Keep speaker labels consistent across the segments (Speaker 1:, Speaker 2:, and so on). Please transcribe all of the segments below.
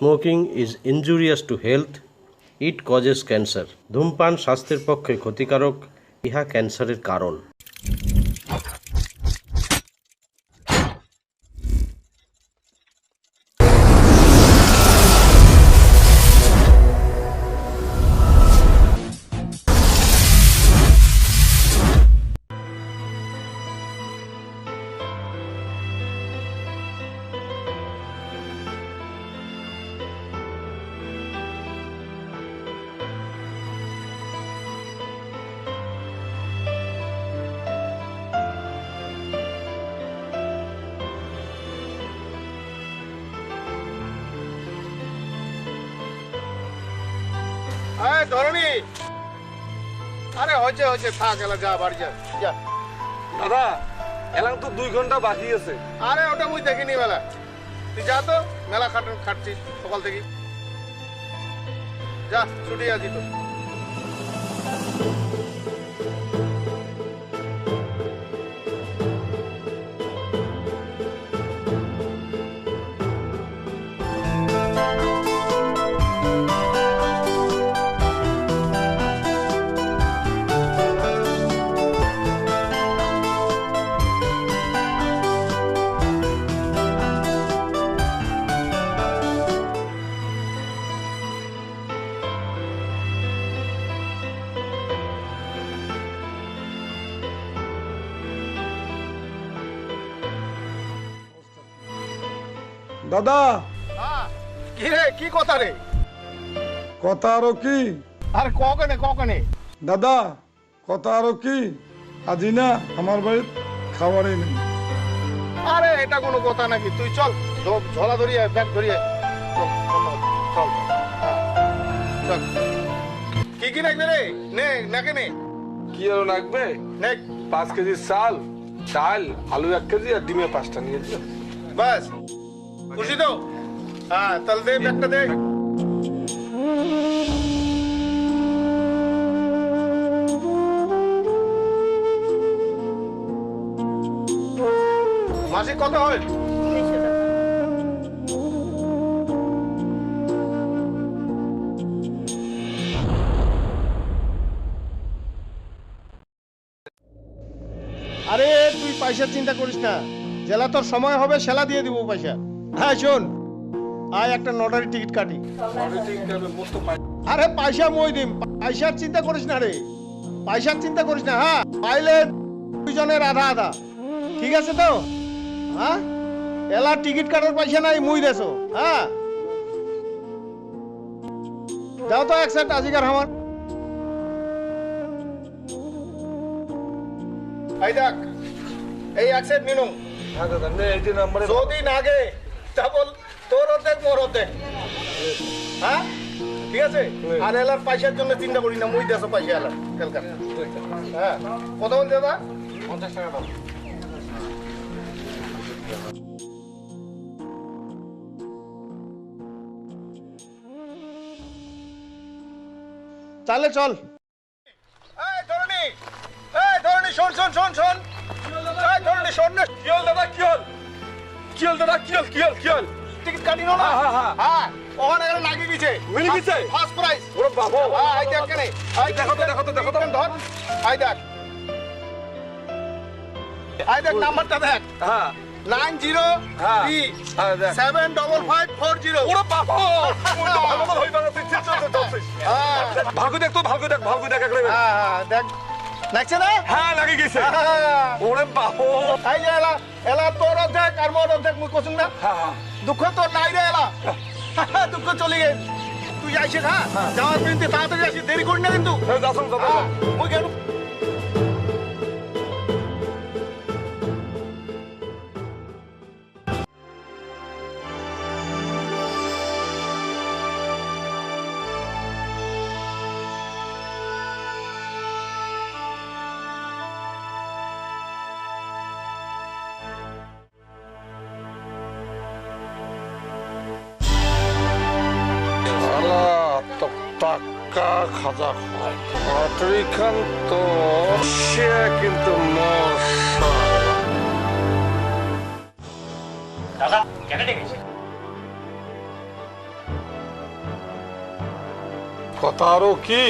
Speaker 1: Smoking is injurious to health, it causes cancer. ধূমপান স্বাস্থ্যের পক্ষে ক্ষতিকারক, ইহা ক্যান্সারের কারণ।
Speaker 2: ধরনি আরে হয়েছে হয়েছে থাক এলা যা বাড়ি যা যা।
Speaker 3: দাদা এলাম তো 2 ঘন্টা বাকি আছে।
Speaker 2: আরে ওটা মুই দেখিনি মেলা, তুই যা তো, মেলা খাটছিস সকাল থেকে, যা ছুটি আছি তো।
Speaker 3: দাদা
Speaker 2: কি রে, কি কথা রে?
Speaker 3: কথা আরো কি
Speaker 2: আরে কখনে
Speaker 3: দাদা, কথা আরো কি, আজি না আমার বাড়ির খাবারই নেই।
Speaker 2: আরে এটা কোনো কথা নাকি? তুই চল, ঝোলা ধরিয়ে ব্যাগ ধরিয়ে চল চল চল। কি কি লাগবে রে? নে নাকে নে।
Speaker 3: কি আরো লাগবে?
Speaker 2: নে
Speaker 3: 5 কেজি চাল, ডাল, আলু 1 কেজি আর ডিমে 5টা নিয়ে দিও।
Speaker 2: বাস, খুশি তো? হ্যাঁ তাহলে দে ব্যাগটা দে। মাসিক কত হয়? আরে তুই পয়সার চিন্তা করিস না, জেলা তোর সময় হবে সেলা দিয়ে দিব পয়সা। হ্যাঁ শোন, আয় একটা নটারি টিকিট কাটি। আরে পয়সা মই দিম, পয়সার চিন্তা করিস না রে, পয়সার চিন্তা করিস না। হ্যাঁ পাইলে দুজনের আধা আধা, ঠিক আছে তো? হ্যাঁ এলা টিকিট কাটার পয়সা নাই, মুই দেছো। হ্যাঁ যাও তো এক সেট আজিকার আমার। এই দেখ, এই এক সেট নিনু।
Speaker 3: হ্যাঁ দাদা, নে এই যে নম্বরে
Speaker 2: যদি নাগে তা বল, তোর অর্ধেক মোর অর্ধেক। হ্যাঁ ঠিক আছে। আর এলার পয়সার জন্য চিন্তা করি না, মুই দেছো পয়সা এলার কালকার। হ্যাঁ কত বলছে দাদা?
Speaker 3: 50 টাকা দাও।
Speaker 2: তাহলে চল। এই ধরনি, এই ধরনি, শোন শোন শোন শোন। এই ধরনি শোন না।
Speaker 3: কি হল দাদা, কি হল? কি হল দাদা, কি হল, কি হল, কি হল?
Speaker 2: টিকিট কাটি না?
Speaker 3: হ্যাঁ, হ্যাঁ।
Speaker 2: হ্যাঁ ওখানে এখানে লাগি গেছে,
Speaker 3: মিলি গেছে?
Speaker 2: First prize.
Speaker 3: ওরে বাবা,
Speaker 2: হ্যাঁ এই দেখ কেনে, এই
Speaker 3: দেখো তো, দেখো তো, দেখো তো।
Speaker 2: ধর, এই দেখ, এই দেখ নাম্বারটা দেখ।
Speaker 3: হ্যাঁ
Speaker 2: 90375540।
Speaker 3: ওরে বাবা, ওরে তো ভালো হই বাবা, তুই চল চল চল।
Speaker 2: হ্যাঁ
Speaker 3: ভাগু দেখ তো, ভাগু দেখ, ভাগু দেখ একবারে।
Speaker 2: হ্যাঁ দেখ, লাগছে না?
Speaker 3: হ্যাঁ লাগি গেছে।
Speaker 2: হ্যাঁ।
Speaker 3: ওরে বাবা,
Speaker 2: এই যে এলা এলা তোর অর্ধেক আর মোর অর্ধেক, মুই কছুন না।
Speaker 3: হ্যাঁ
Speaker 2: দুঃখ তোর নাই রে এলা, দুঃখ চলে গে। তুই আইসিস, হ্যাঁ যাওয়ার পর্যন্ত তাড়াতাড়ি আসিস, দেরি করি না কিন্তু।
Speaker 3: হ্যাঁ যাসুন দাদা।
Speaker 2: হ্যাঁ, মুই গেল।
Speaker 3: টাকা খাজা খায় লটারি খান তো, সে কিন্তু মশা।
Speaker 4: দাদা কেন ডেকেছে?
Speaker 3: কথা আরো কি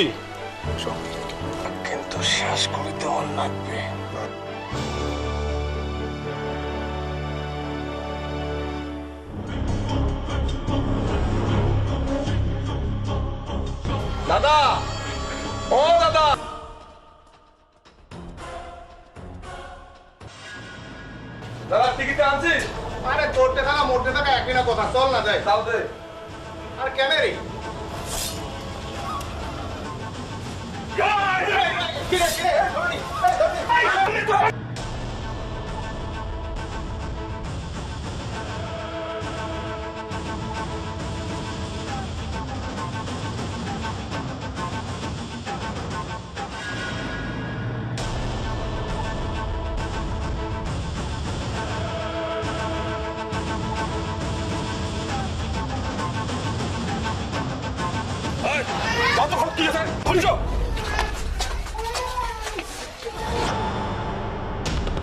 Speaker 2: কিন্তু শেষ করিতে মন লাগবে।
Speaker 3: দাদা, ও দাদা, দাদা টিকিট আনছিস?
Speaker 2: আরে মরতে থাকা একই না কথা, চল না যাই।
Speaker 3: তাও দে।
Speaker 2: আর কেন রে?
Speaker 3: কতক্ষণ কি আছে? ধরিস?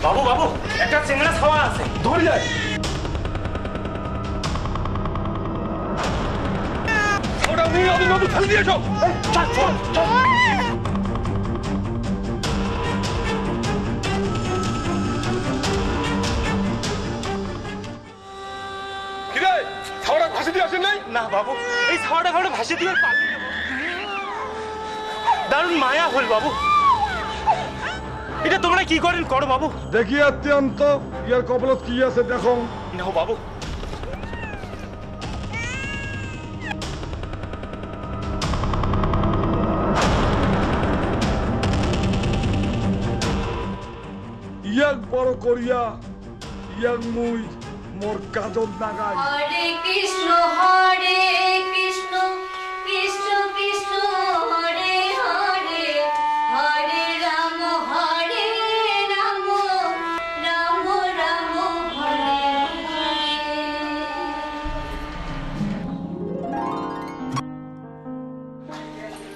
Speaker 4: বাবু বাবু একটা চিংড়া খাওয়া আছে,
Speaker 3: ধরে যায়। ওটা নিয়ে আমি নদী ফেলে দিয়েছ।
Speaker 4: চল চল চল।
Speaker 3: কিরে, খাওয়াটা ভাসি দিয়ে আসেন নাই?
Speaker 4: না বাবু, এই ছাওয়াটা ঘরে ভাসে দিয়ে পালিয়ে যাবো। দারুণ মায়া হল বাবু, এটা তোমরা কি করেন করো বাবু।
Speaker 3: দেখি অত্যন্ত ইয়ার কপালত কি আছে দেখো।
Speaker 4: নাও বাবু।
Speaker 3: ইয়াক বড় করিয়া ইয়াক মুই মোর কাজল নাগাই।
Speaker 5: হরে কৃষ্ণ কৃষ্ণ কৃষ্ণ হরে হরে, হরে রাম রাম রাম হরে হরে।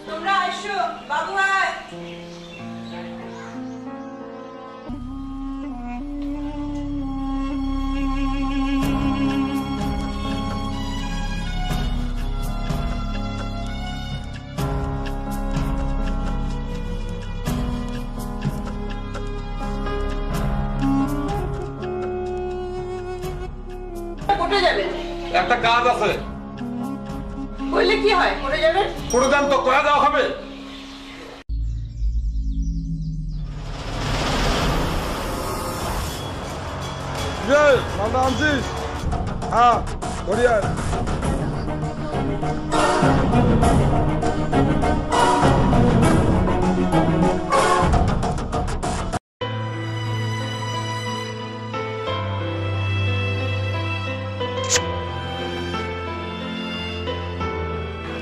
Speaker 6: তোমরা আসো, বাবু আয়। কোথায় যাবেন?
Speaker 3: একটা কাজ আছে।
Speaker 6: বললে কি হয়, কোথায় যাবেন?
Speaker 3: পুরো দাম তো কয়া দেওয়া হবে। মালদা আনছিস? হ্যাঁ, করিয়া।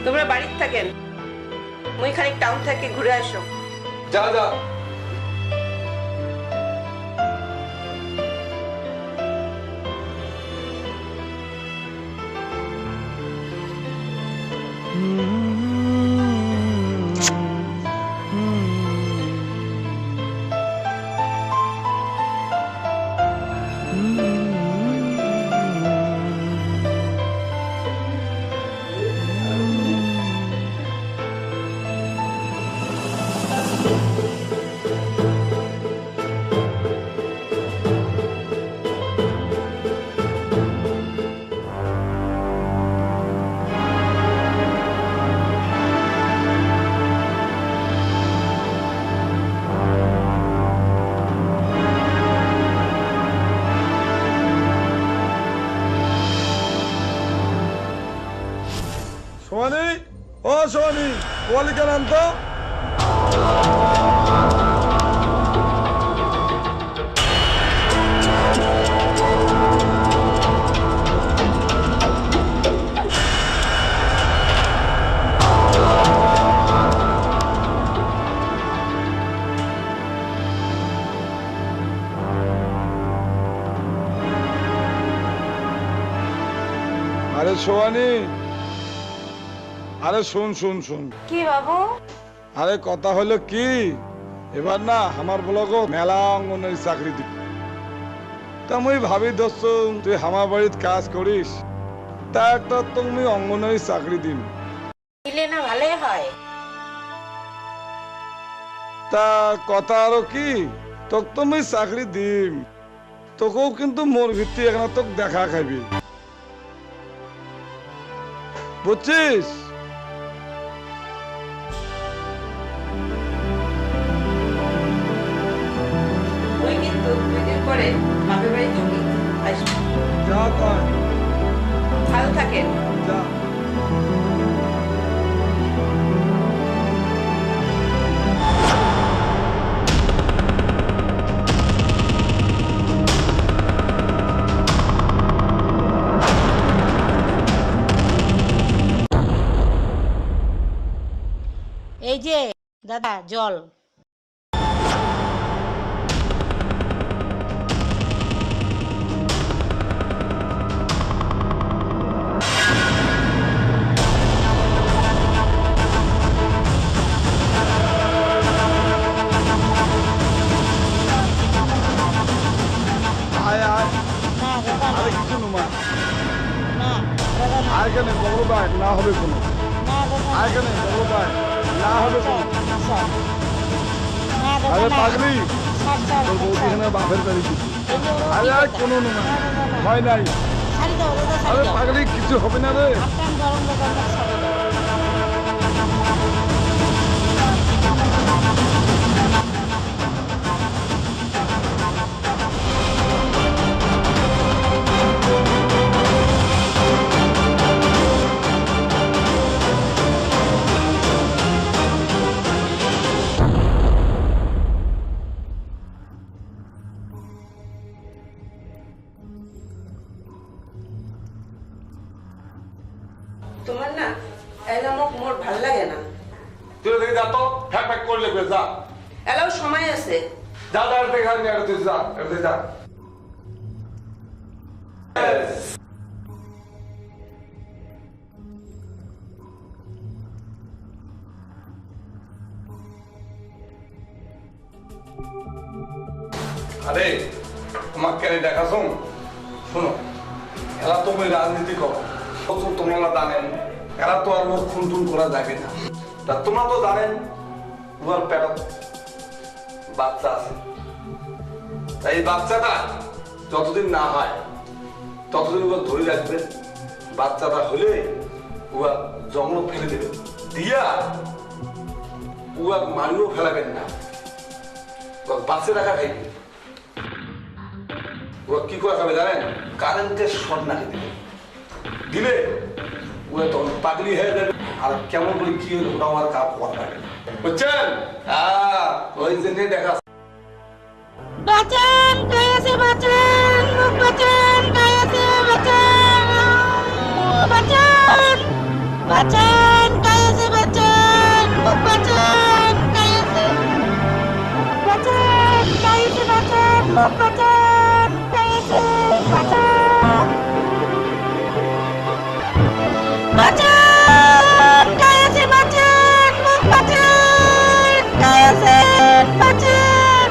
Speaker 6: তোমরা বাড়িতে থাকেন, মুই খানিক টাউন থেকে ঘুরে আসো।
Speaker 3: যা যা। সোয়ানি, ও সোয়ানি, ওয়ালিকা নাম তো। আরে সোয়ানি, আরে শুন শুন শুন।
Speaker 5: কি বাবু?
Speaker 3: আরে কথা হলো কি, এবার না আমার ব্লগ মেলা অঙ্গনের চাকরি দিব। তা মুই ভাবি দোস্ত তুই আমার বাড়িতে কাজ করিস, তা একটা তুমি অঙ্গনের চাকরি দিন।
Speaker 5: দিলে না ভালোই হয়।
Speaker 7: হয়।
Speaker 3: তা কথা আরো কি, তোকে তো মুই চাকরি দিম, তোকেও কিন্তু মোর ভিত্তি এখানে তোকে দেখা খাবি, বুঝছিস?
Speaker 6: ওই কিন্তু 2 দিন পরে বাপের বাড়ি তুমি আসবে।
Speaker 3: যা তাই,
Speaker 6: ভালো থাকেন।
Speaker 3: যা।
Speaker 7: এই যে দাদা জল।
Speaker 3: আয় আয়,
Speaker 7: না দাদা না,
Speaker 3: আরে কিছু নুমা,
Speaker 7: না দাদা না,
Speaker 3: আয় কেন বড় ভাই, না হবে কোনো,
Speaker 7: না দাদা
Speaker 3: আয় কেন বড় ভাই, না হবে কোনো।
Speaker 7: স্যার, না দাদা
Speaker 3: আরে
Speaker 7: না,
Speaker 3: পাগলি,
Speaker 7: স্যার স্যার
Speaker 3: তোর বউ এখানে বাপের বাড়ি দিচ্ছি। আরে আয় কোনো নুমা, ভয় নাই।
Speaker 7: ছাড়ি দাও দাদা, ছাড়ি
Speaker 3: আরে
Speaker 7: দাও।
Speaker 3: পাগলি, কিছু হবে না রে।
Speaker 7: আপনার গরম দাদা ছাড়ি দাও।
Speaker 6: তোমার না এলামক মোর ভাল লাগে না।
Speaker 3: তুই দেখে যা তো, ফ্যাক ফ্যাক করলে যা,
Speaker 6: এলাও সময় আছে।
Speaker 3: যা যা দেখে আর তুই যা, এতে যা। আরে তোমাকে কেন দেখাছো? শোনো, এরা তো ওই রাজনীতি করো, তোমরা জানেন এরা তো আর মোট খুন টুন করা যাবে না। তা তোমরা তো জানেন উহার পেটত বাচ্চা আছে, তাই এই বাচ্চাটা যতদিন না হয় ততদিন উহার ধরে রাখবেন। বাচ্চাটা হলে উহার জন্ম ফেলে দেবেন, দিয়া উহার মারিও ফেলাবেন না, বাচ্চা রাখা খাইবে। ওরা কি করে খাবে জানেন? কারেন্টের শর্ট নাকি দিবে, দিলে ওরা তখন পাগলি হয়ে যাবে, আর কেমন করে কি হলো ওটা আমার কাপ করা লাগে, বুঝছেন? ওই জন্যই দেখা।
Speaker 7: বাঁচান, কায়াসে বাঁচান, মুখ বাঁচান, কায়াসে বাঁচান, বাঁচান, বাঁচান, কায়াসে বাঁচান, মুখ বাঁচান, কায়াসে বাঁচান, কায়াসে বাঁচান, মুখ বাঁচান, কায়াসে বাঁচান, বাঁচান, কায়াসে বাঁচান, মুখ বাঁচান, কায়াসে বাঁচান।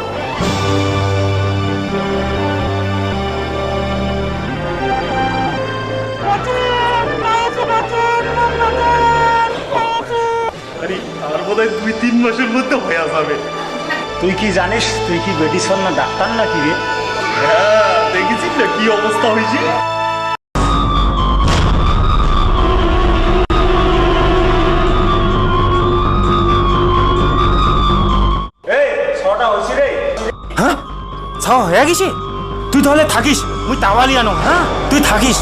Speaker 4: আরে আর বোধহয় 2-3 মাসের মধ্যে হয়ে যাবে।
Speaker 8: তুই কি জানিস তুই কি মেডিসন না ডাক্তার নাকি রে?
Speaker 4: হ্যাঁ, দেখেছিস না কি অবস্থা হয়েছে?
Speaker 8: এই ছটা হইছে রে। হ্যাঁ ছাও হয়ে গেছে, তুই তাহলে থাকিস, মুই তাওয়ালি আনো। হ্যাঁ তুই থাকিস।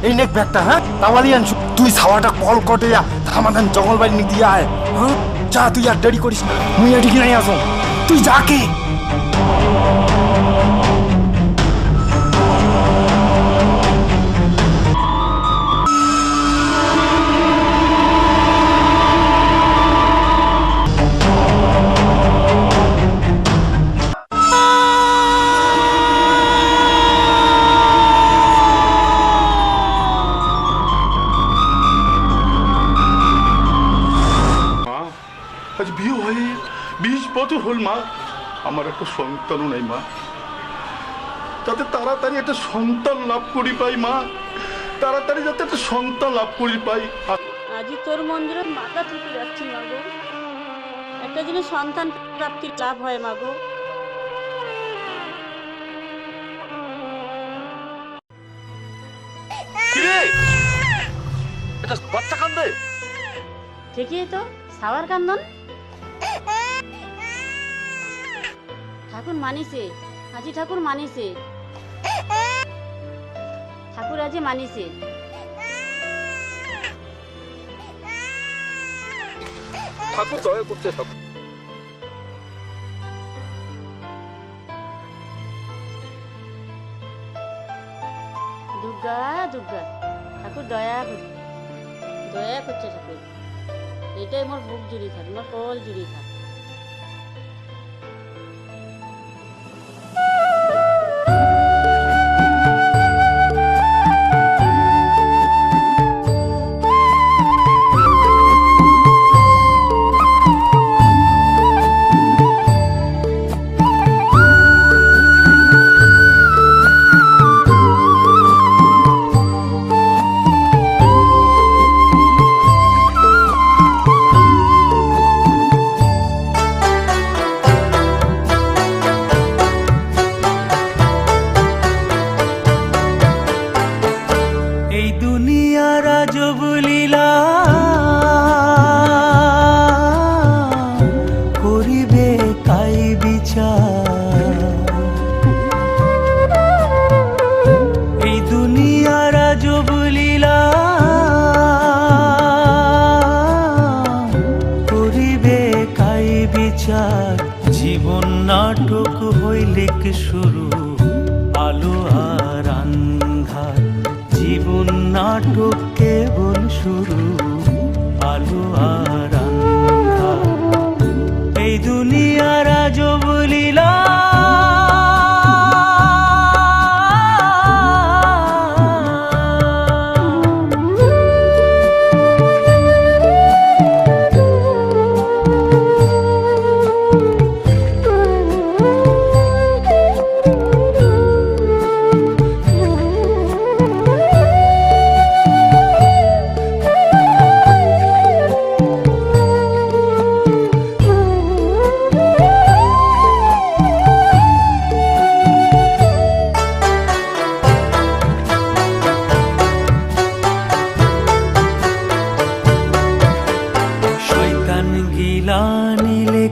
Speaker 8: এই নেক ব্যাগটা, হ্যাঁ তাওয়ালি আনছু। তুই ছাওয়াটা কল কটে যা আমাদের জঙ্গল বাড়ি নিয়ে দিয়ে আয়। হ্যাঁ যা, তুই আর দেরি করিস না, মুই এদিকে নাই আসো, তুই যাকে।
Speaker 4: আজ বিয়ে হয়ে 20 বছর হল মা, আমার একটা সন্তানও নাই মা। যাতে তাড়াতাড়ি একটা সন্তান লাভ করি পাই মা, তাড়াতাড়ি যাতে একটা সন্তান লাভ করি পাই।
Speaker 7: আজি তোর মন্দিরে মাথা ঠুকে যাচ্ছি মাগো, একটা জিনিস সন্তান প্রাপ্তির লাভ হয় মাগো।
Speaker 4: এটা বাচ্চা কান্দে?
Speaker 7: ঠিকই তো, সাওয়ার কান্দন। ঠাকুর মানিছে, আজি ঠাকুর মানিছে, ঠাকুর আজি মানিছে।
Speaker 3: ঠাকুর দয়া করতে ঠাকুর।
Speaker 7: দুর্গা দুর্গা, ঠাকুর দয়া করছে, দয়া করছে ঠাকুর। এটাই মোর বুক জুড়ি থাক, মোর কল জুড়ি থাক।
Speaker 9: এই দুনিয়ার আজব লীলা করিবে কাই বিচার, এই দুনিয়ার আজব লীলা করিবে কাই বিচার। জীবন নাটক হইলে শুরু আলো আর আন্ধার, জীবন নাটক কেবল শুরু আলো আর আন্ধার। এই দুনিয়ার আজব লীলা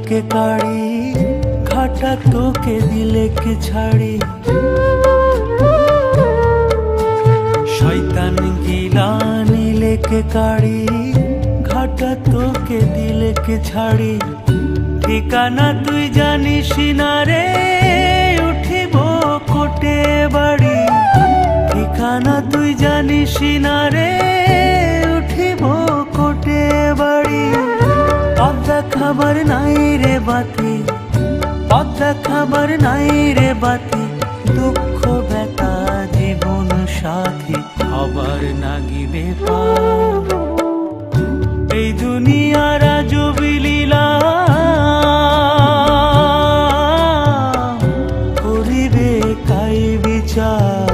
Speaker 9: কে কাড়ি ঘাটা তোকে দিলে কে ছাড়ি, শয়তান গিলানি লেকে কাড়ি ঘাটা তোকে দিলে কে ছাড়ি। ঠিকানা তুই জানিস না রে, উঠিব কোটে বাড়ি, ঠিকানা তুই জানিস না রে, উঠিব কোটে বাড়ি। পদ্মা খাবার নাই রে বাতি, পদ্মা খাবার নাই রে বাতি, দুঃখ ব্যথা জীবন সাথী খবর নাগিবে পার। এই দুনিয়ার আজব লীলা করিবে কাই বিচার,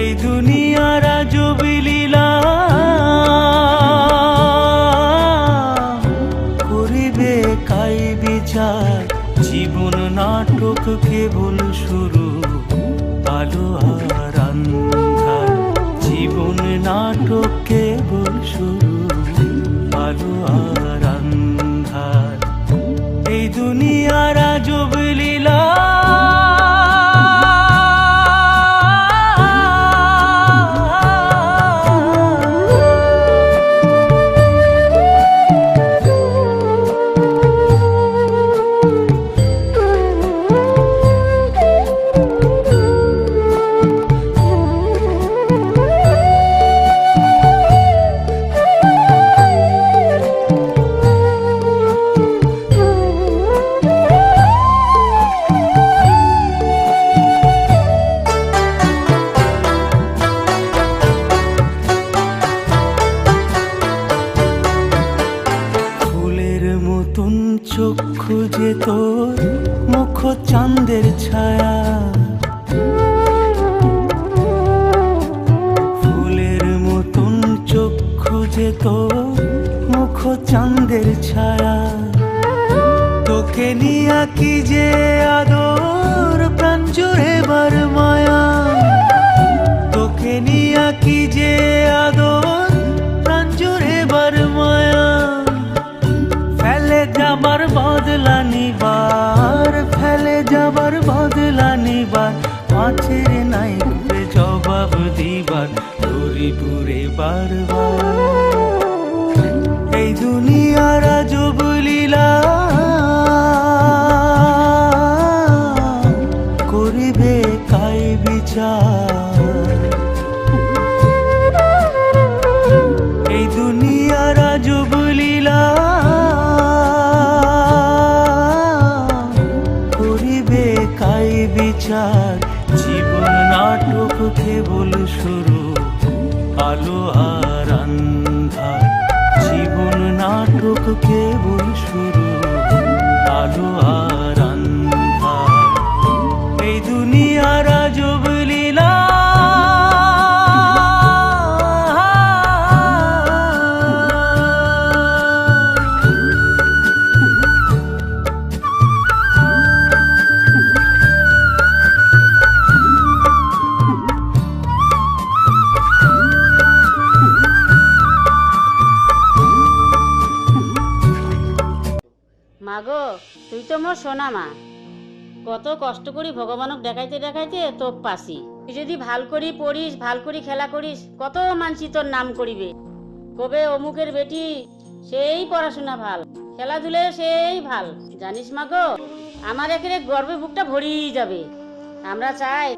Speaker 9: এই দুনিয়ার আজব লীলা করিবে কাই বিচার। জীবন নাটক কেবল শুরু আলো আর আন্ধার, জীবন নাটক কেবল শুরু আলো আর আন্ধার। এই দুনিয়ার আজব লীলা চাঁদের ছায়া, ফুলের মতন চক্ষু যে তোর মুখ চাঁদের ছায়া, তোকে নিয়া কি যে আদর প্রাণ জুড়ে বার মায়া, তোকে নিয়া কি যে আদর প্রাণ জুড়ে বার মায়া, ফেলে যাবার বদলা নিবার, ফেলে যাবার বদলা নিবার, মাছের নাই জবাব দিবার ঘুরি ঘুরে বারবার, এই দুনিয়ার আজব লীলা করিবে কাই বিচার, এই দুনিয়ার আজব লীলা করিবে কাই বিচার, জীবন নাটক কেবল শুরু, আলো আর আন্ধার, জীবন নাটক কেবল শুরু, আলো আর আন্ধার, এই দুনিয়ার আজব লীলা
Speaker 7: মাগো তুই তো মোর সোনা মা, কত কষ্ট করি ভগবানক দেখাইতে দেখাইতে তো পাসি, তুই যদি ভাল করি পড়িস, ভাল করি খেলা করিস, কত মানসি তোর নাম করিবে, কবে অমুকের বেটি সেই পড়াশোনা ভাল, খেলাধুলে সেই ভাল, জানিস মাগো আমার একেবারে গর্বে বুকটা ভরিয়ে যাবে, আমরা চাই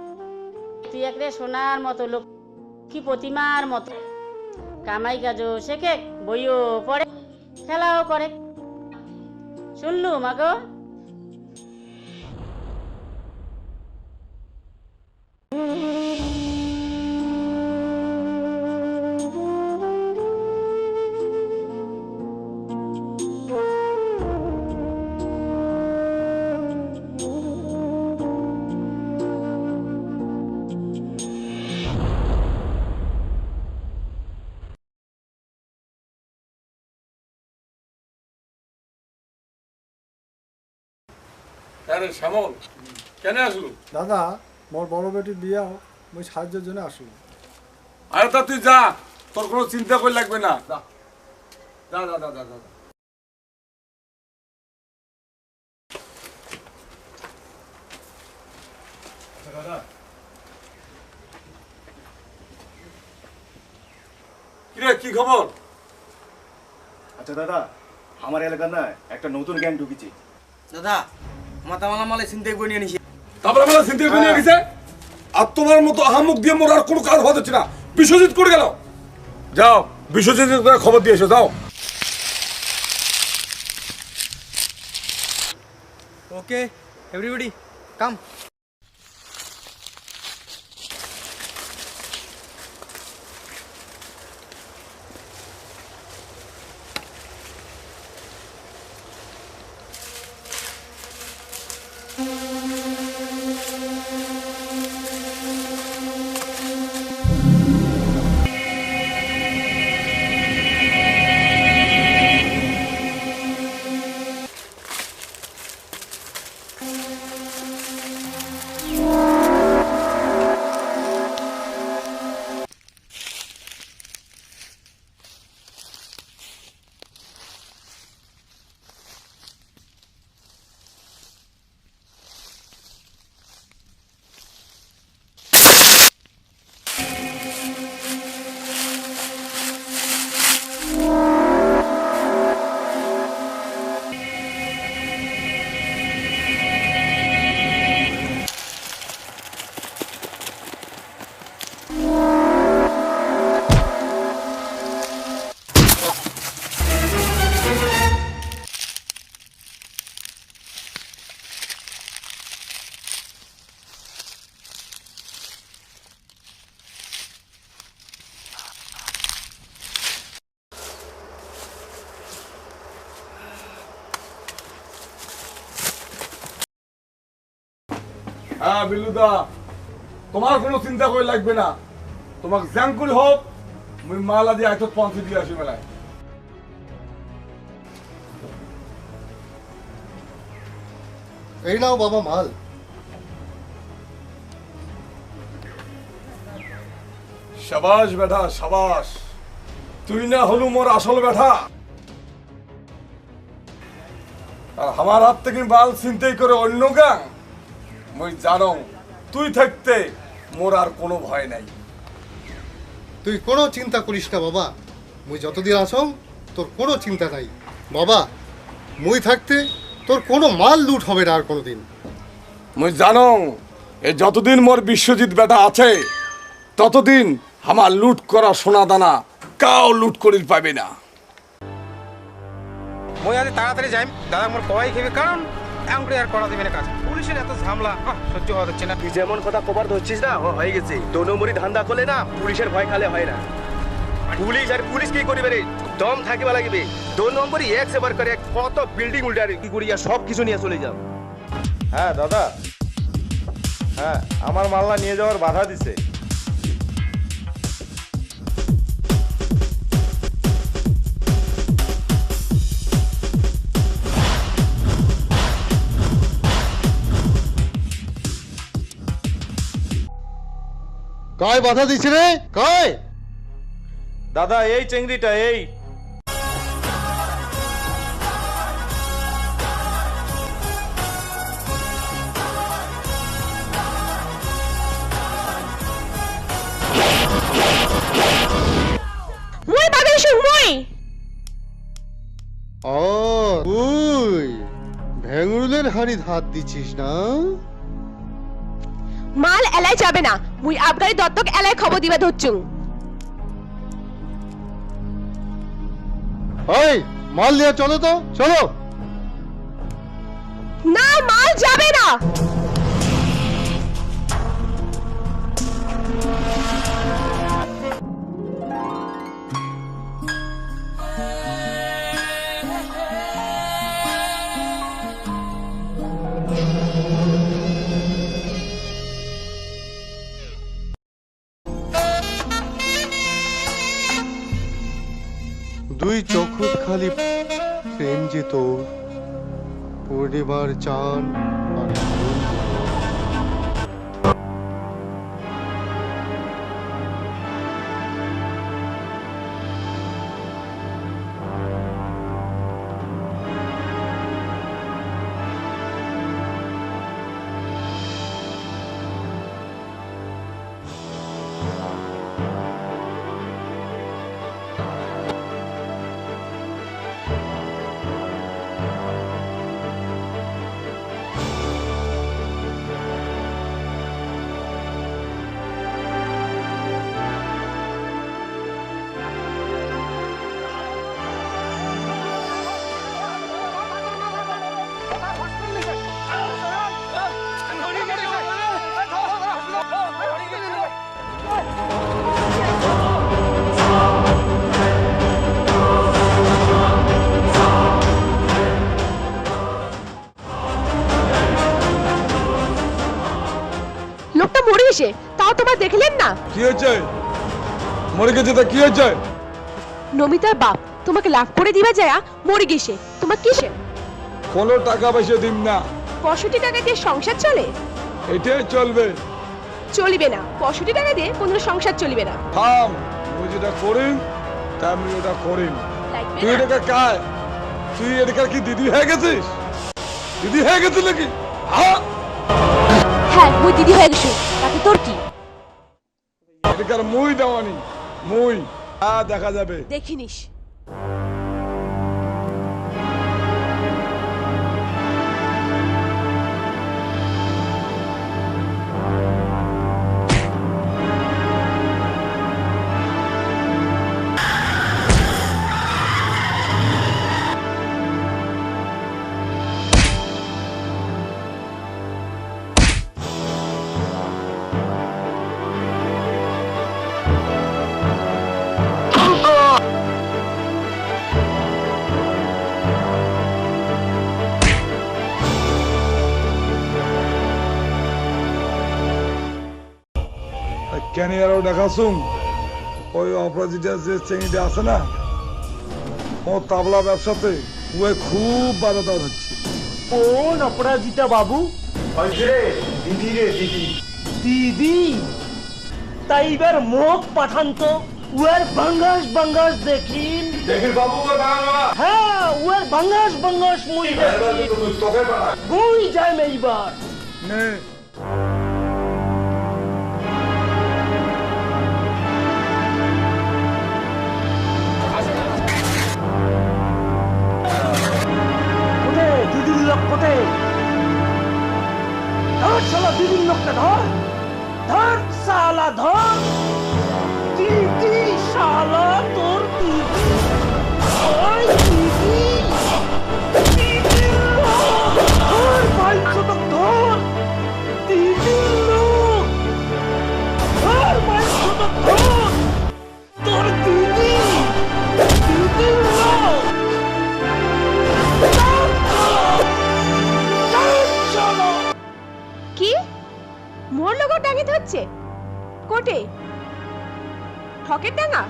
Speaker 7: তুই একেবারে সোনার মতো, লক্ষ্মী প্রতিমার মতো, কামাই কাজও শেখে, বইও পড়ে, খেলাও করে, শুনলু মাগো?
Speaker 3: আরে শ্যামল কেন আসলু?
Speaker 2: দাদা মোর বড় বেটির বিয়া মুই সাহায্যের জন্য আসলো।
Speaker 3: আরে তা তুই যা, তোর কোনো চিন্তা করে লাগবে না, যা যা যা যা যা যা। কিরে কি খবর?
Speaker 8: আচ্ছা দাদা, আমার এলাকার না একটা নতুন গ্যাং ঢুকেছে।
Speaker 10: দাদা মাতামালা মালে চিন্তা করে নিয়ে নিছি,
Speaker 3: তারপরে আমরা চিন্তা করে নিয়ে গেছে, আর তোমার মতো আহামুক দিয়ে মোর আর কোনো কাজ হচ্ছে না, বিশ্বজিৎ করে গেল, যাও বিশ্বজিৎ খবর দিয়ে এসো যাও।
Speaker 10: ওকে এভরিবডি কাম।
Speaker 3: হ্যাঁ বিলুদা, তোমার কোনো চিন্তা করে লাগবে না। তোমাকে জ্যাং করে হোক মুই মাল আজি আইতো পৌঁছে দিয়ে আসি মেলায়।
Speaker 2: এই নাও বাবা মাল।
Speaker 3: শাবাশ বেটা শাবাশ, তুই না হলু মোর আসল বেটা। আর আমার হাত থেকে মাল চিন্তাই করে অন্য গাং, মুই জানো তুই থাকতে মোর আর কোনো ভয় নাই।
Speaker 2: তুই কোনো চিন্তা করিস না বাবা, মুই যতদিন আসম তোর কোনো চিন্তা নাই বাবা। মুই থাকতে তোর কোনো মাল লুট হবে না আর কোনোদিন।
Speaker 3: মুই জানো এই যতদিন মোর বিশ্বজিৎ বেটা আছে ততদিন আমার লুট করা সোনা দানা কাও লুট করির পাবে না।
Speaker 10: মই আজ তাড়াতাড়ি যাই, দাদা মোর কবাই খেবে, কারণ এমন করে আর করা দেবে না কাজ। পুলিশের এত ঝামলা সহ্য হওয়া যাচ্ছে না।
Speaker 8: তুই যেমন কথা কবার ধরছিস না, হয়ে গেছে। 2 নম্বরই ধান্দা করলে না পুলিশের ভয় খালে হয় না। পুলিশ আর পুলিশ কি করিবে রে, দম থাকিবা লাগিবে। 2 নম্বরই এক সেবার করে কত বিল্ডিং উল্টারে কি করিয়া সব কিছু নিয়ে চলে যাও।
Speaker 2: হ্যাঁ দাদা, হ্যাঁ আমার মাল্লা নিয়ে যাওয়ার বাধা দিছে। কয় বাধা দিছে রে, কয়? দাদা এই চেংড়িটা, এই
Speaker 6: মই পাবে শুন মই।
Speaker 2: ও তুই ভেঙুরুলের হাড়ি হাত দিছিস না?
Speaker 6: মাল এলাই যাবে না, মুই আবগারি দত্তক এলাই খবর দিবা ধরছুং।
Speaker 2: ওই মাল নিয়ে চলো তো, চলো।
Speaker 6: না মাল যাবে না।
Speaker 2: দুই চোখত খালি প্রেম যে তোর, পূর্ণিমার চাঁদ আর আগুন।
Speaker 6: লোকটা মরে গেছে, তাও তোমরা দেখলেন না?
Speaker 3: কি হয়েছে? মরে গেছে তা কি হয়েছে?
Speaker 6: নমিতার বাপ তোমাকে লাভ করে দিবা যায় মরে গেছে, তোমার কিসে?
Speaker 3: কোনো টাকা পয়সা দিম না।
Speaker 6: 65 টাকা দিয়ে সংসার চলে?
Speaker 3: এটাই চলবে।
Speaker 6: চলিবে না, 65 টাকা দিয়ে কোনো সংসার চলিবে না।
Speaker 3: থাম, তুই যেটা করিম তা আমি ওটা করিম।
Speaker 6: লাগবে
Speaker 3: তুই
Speaker 6: না?
Speaker 3: এটাকে কায়, তুই এটাকে কি দিদি হয়ে গেছিস? দিদি হয়ে গেছিস নাকি? হ্যাঁ
Speaker 6: হ্যাঁ মুই দিদি হয়ে গেছো, তাতে তোর কি?
Speaker 3: এটাকার মুই দেওয়ানি, মুই দেখা যাবে।
Speaker 6: দেখিনিস।
Speaker 3: কেন আরো দেখাছুম ওই অপরাজিতা যে চেঙ্গিটা আছে না ও তাবলা ব্যবসাতে ওই খুব বাধা দেওয়া হচ্ছে।
Speaker 2: কোন অপরাজিতা বাবু?
Speaker 8: দিদি রে দিদি।
Speaker 2: দিদি তাই এবার মুখ পাঠান তো উয়ার বাঙ্গাস বাঙ্গাস দেখিন।
Speaker 3: দেখি বাবু
Speaker 2: হ্যাঁ উয়ার বাঙ্গাস বাঙ্গাস মুই
Speaker 3: তোকে পাঠা
Speaker 2: গুই যায় এইবার।
Speaker 3: নে
Speaker 2: কোটে দিদির লোক কোটে? ধর শালা দিদির লোকটা ধর, ধর শালা ধর। দিদি শালা তোর দিদি, ওই দিদি দিদির লোক ধর, ভাই ছোট ধর দিদির লোক ধর, ভাই ছোট ধর তোর দিদি দিদির লোক।
Speaker 6: কি মোর লোক ডাঙিতে হচ্ছে কোটে ঠকের ডাঙা?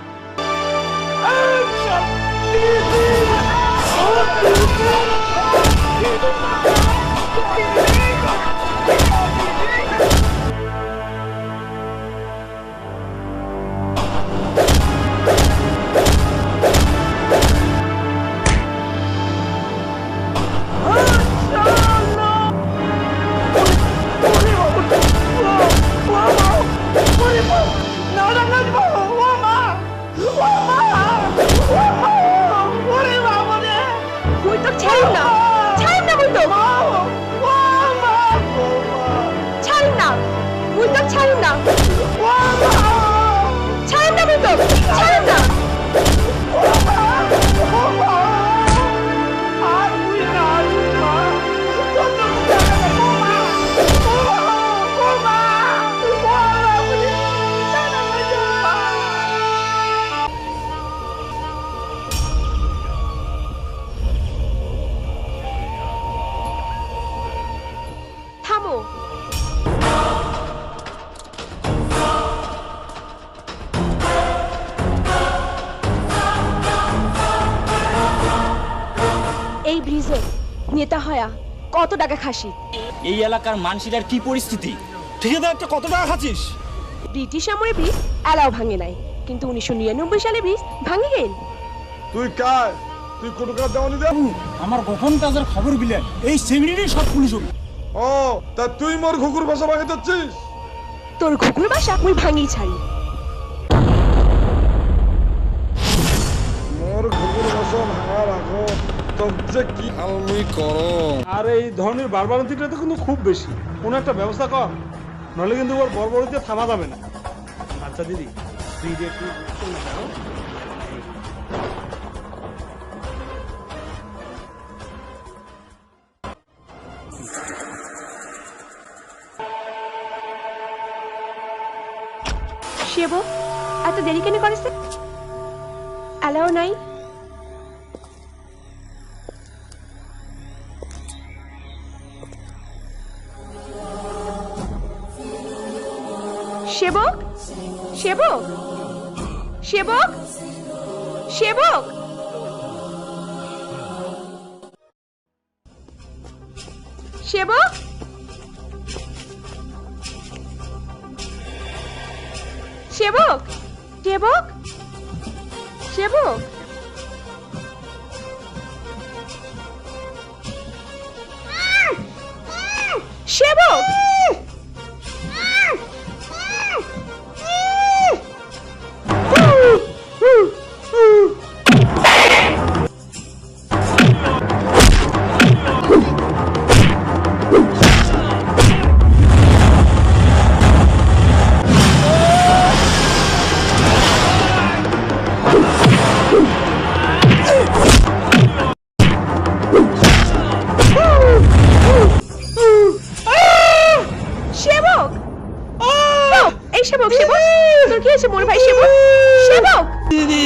Speaker 6: এই ব্রিজে নেতা হয়া কত টাকা খাসি?
Speaker 11: এই এলাকার মানুষের কি পরিস্থিতি? ঠিকাদারটা কত টাকা খাচ্ছিস?
Speaker 6: ব্রিটিশ আমলে ব্রিজ এলাও ভাঙে নাই, কিন্তু 1999 সালে ব্রিজ ভাঙে গেল।
Speaker 3: তুই কার? তুই কোন কাজ দেওয়ানি দে?
Speaker 11: আমার গোপন কাজের খবর বিলেন এই সেমিনারি সব পুলিশ।
Speaker 3: ও তা তুই মোর ঘুঘুর ভাষা ভাঙে দিচ্ছিস?
Speaker 6: তোর ঘুঘুর বাসা মুই ভাঙি ছাড়ি।
Speaker 3: মোর ঘুঘুর ভাষা ভাঙার আগো তোর যে কি হালমি করো।
Speaker 2: আর এই ধরনের বারবারতিটা তো কিন্তু খুব বেশি, কোনো একটা ব্যবস্থা কর, নাহলে কিন্তু ওর বর্বরতিতে থামা যাবে না। আচ্ছা দিদি তুই একটু
Speaker 6: শিব এত দেরি কেন করেছে? এলাও নাই? সেবক সেবক সেবক সেবক সেবক সেবক সেবক সেবক সেবক সেবক সেবক তোর কি আছে মোর ভাই সেবক সেবক
Speaker 11: দিদি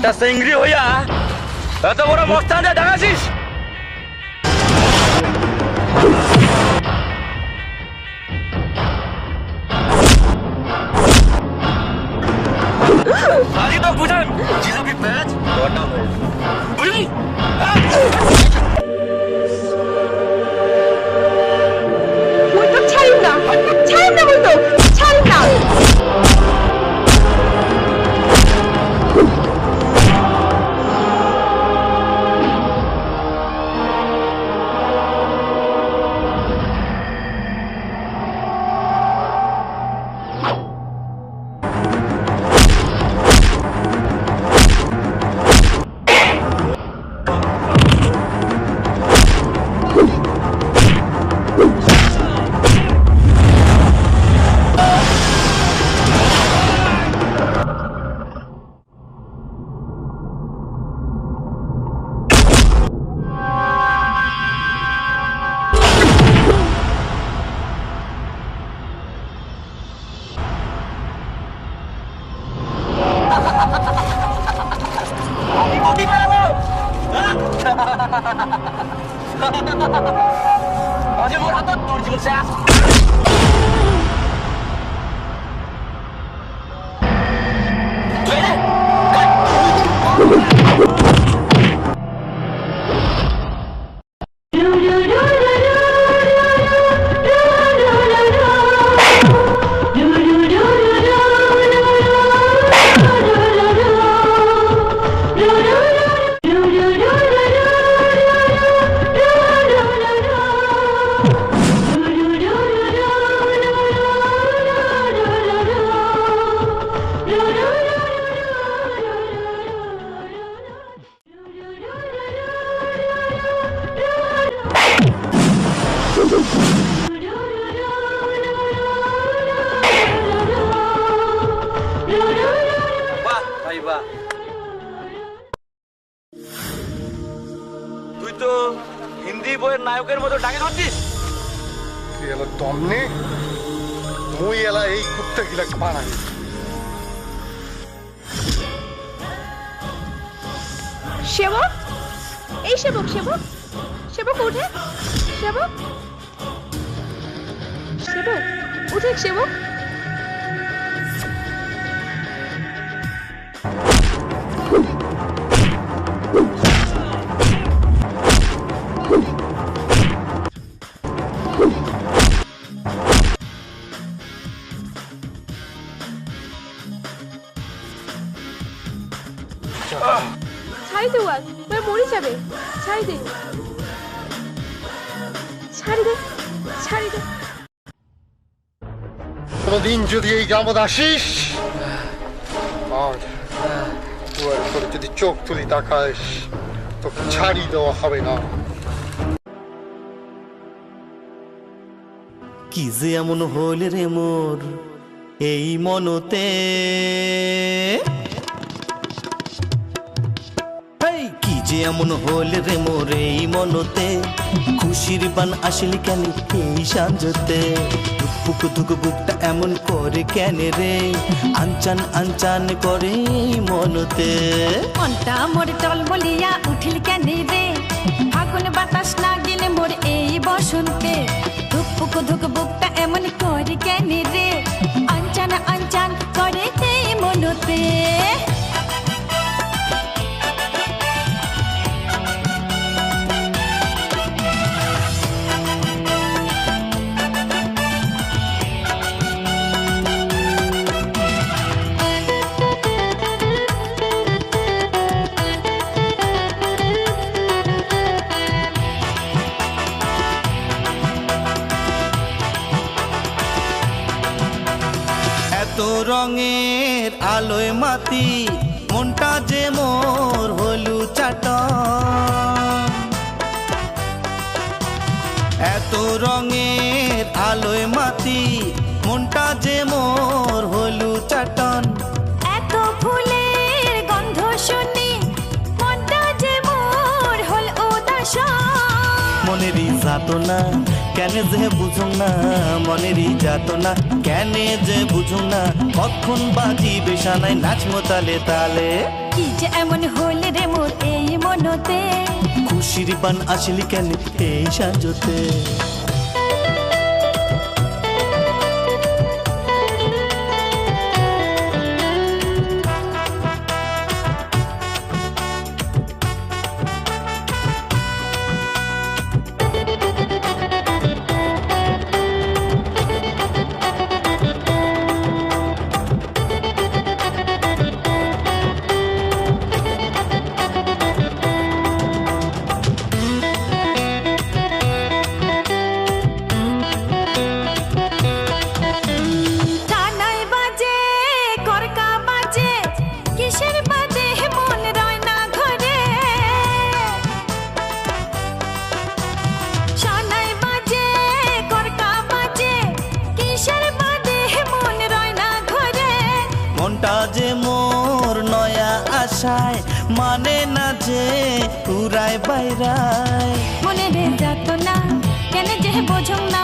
Speaker 11: তা সেঙ্গরি হইয়া এত বড় মস্তানটা দেখাছিস? আজি মোৰ হাতত তোৰ জীৱন শেষ।
Speaker 8: তুই তো হিন্দি বইয়ের নায়কের মতো ডাকে ধরছিস।
Speaker 2: তুই এলা দমনে মুই এলা এই কুত্তা গিলা বানাই।
Speaker 6: সেবক, এই সেবক, সেবক, সেবক উঠে, সেবক, সেবক উঠে, সেবক। ছাড়ি দে ওয়াল, ওরা মরে যাবে। ছাড়ি দে, ছাড়ি দে, ছাড়ি দে।
Speaker 2: কোনদিন যদি এই গ্রামে আসিস আর তোর করে যদি চোখ তুলি তাকাস তোকে ছাড়ি দেওয়া হবে না।
Speaker 9: কি যে এমন হল রে মোর এই মনতে, কি যে এমন হল রে মোর এই মনতে, খুশির বান আসলি কেন এই সাঞ্জতে, বুক ধুক বুকটা এমন করে কেন রে, আনচান আনচান করে মনতে।
Speaker 5: মনটা মোর টল বলিয়া উঠিল কেন রে, ফাগুন বাতাস না গেলে মোর এই বসন্তে, ধুক বুকটা এমন করে কেন রে, আনচান আনচান করে এই মনতে।
Speaker 9: এত রঙের আলোয় মাতি মনটা যে মোর হলু চাটন, এত রঙের আলোয় মাতি মনটা যে মোর হলু চাটন,
Speaker 5: এত ফুলের গন্ধ শুনি মনটা যে মোর হল উদাসন।
Speaker 9: মনেরই যাতনা কেন যে বুঝুম না, মনেরই যাতনা কেন যে বুঝুম না, কখন বাজি বেশানায় নাচমো তালে তালে।
Speaker 5: কি যে এমন হল রে মোর এই মনতে,
Speaker 9: খুশির বান আসলি কেন এই সাজতে।
Speaker 5: টানাই বাজে করকা বাজে, কিসের বাদে মন রয় না ঘরে, টানাই বাজে করকা বাজে, কিসের বাদে মন রয় না ঘরে।
Speaker 9: মনটা যে মোর নয়া আশায় মানে না যে উড়ায় বাইরায়,
Speaker 5: মনে রে যাতনা কেন যে বোঝুম না,